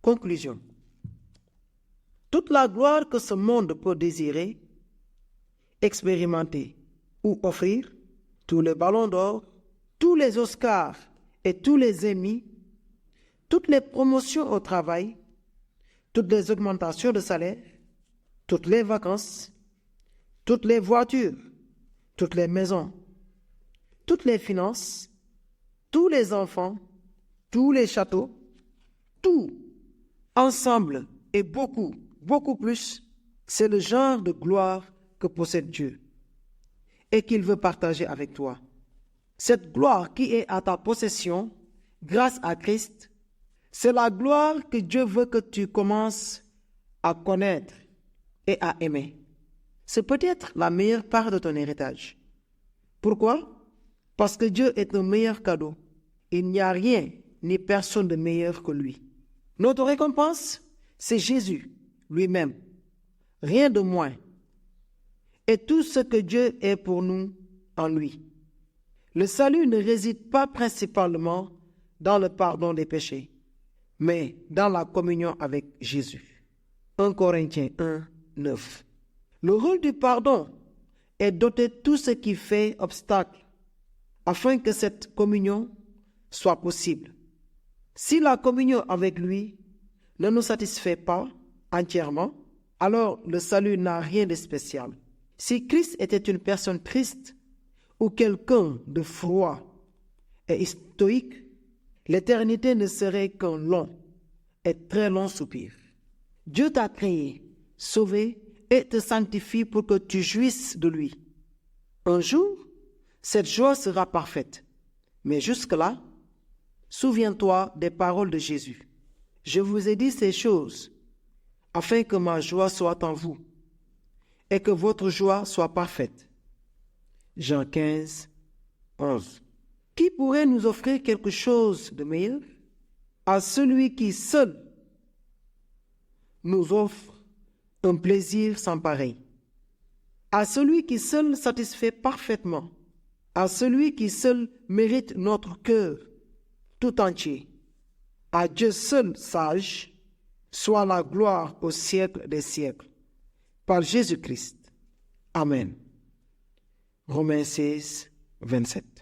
Conclusion. Toute la gloire que ce monde peut désirer, expérimenter ou offrir, tous les ballons d'or, tous les Oscars et tous les Emmy, toutes les promotions au travail, toutes les augmentations de salaire, toutes les vacances, toutes les voitures, toutes les maisons, toutes les finances, tous les enfants, tous les châteaux, tout ensemble et beaucoup, beaucoup plus, c'est le genre de gloire que possède Dieu et qu'il veut partager avec toi. Cette gloire qui est à ta possession grâce à Christ, c'est la gloire que Dieu veut que tu commences à connaître et à aimer. C'est peut-être la meilleure part de ton héritage. Pourquoi? Parce que Dieu est un meilleur cadeau. Il n'y a rien ni personne de meilleur que lui. Notre récompense, c'est Jésus lui-même, rien de moins, et tout ce que Dieu est pour nous en lui. Le salut ne réside pas principalement dans le pardon des péchés, mais dans la communion avec Jésus. 1 Corinthiens 1, 9. Le rôle du pardon est d'ôter tout ce qui fait obstacle afin que cette communion soit possible. Si la communion avec lui ne nous satisfait pas entièrement, alors le salut n'a rien de spécial. Si Christ était une personne triste ou quelqu'un de froid et stoïque, l'éternité ne serait qu'un long et très long soupir. Dieu t'a créé, sauvé et te sanctifie pour que tu jouisses de lui. Un jour, cette joie sera parfaite. Mais jusque-là, souviens-toi des paroles de Jésus. Je vous ai dit ces choses afin que ma joie soit en vous et que votre joie soit parfaite. Jean 15, 11. Qui pourrait nous offrir quelque chose de meilleur? À celui qui seul nous offre un plaisir sans pareil. À celui qui seul satisfait parfaitement. À celui qui seul mérite notre cœur tout entier. À Dieu seul sage, soit la gloire au siècle des siècles. Par Jésus-Christ. Amen. Romains 16, 27.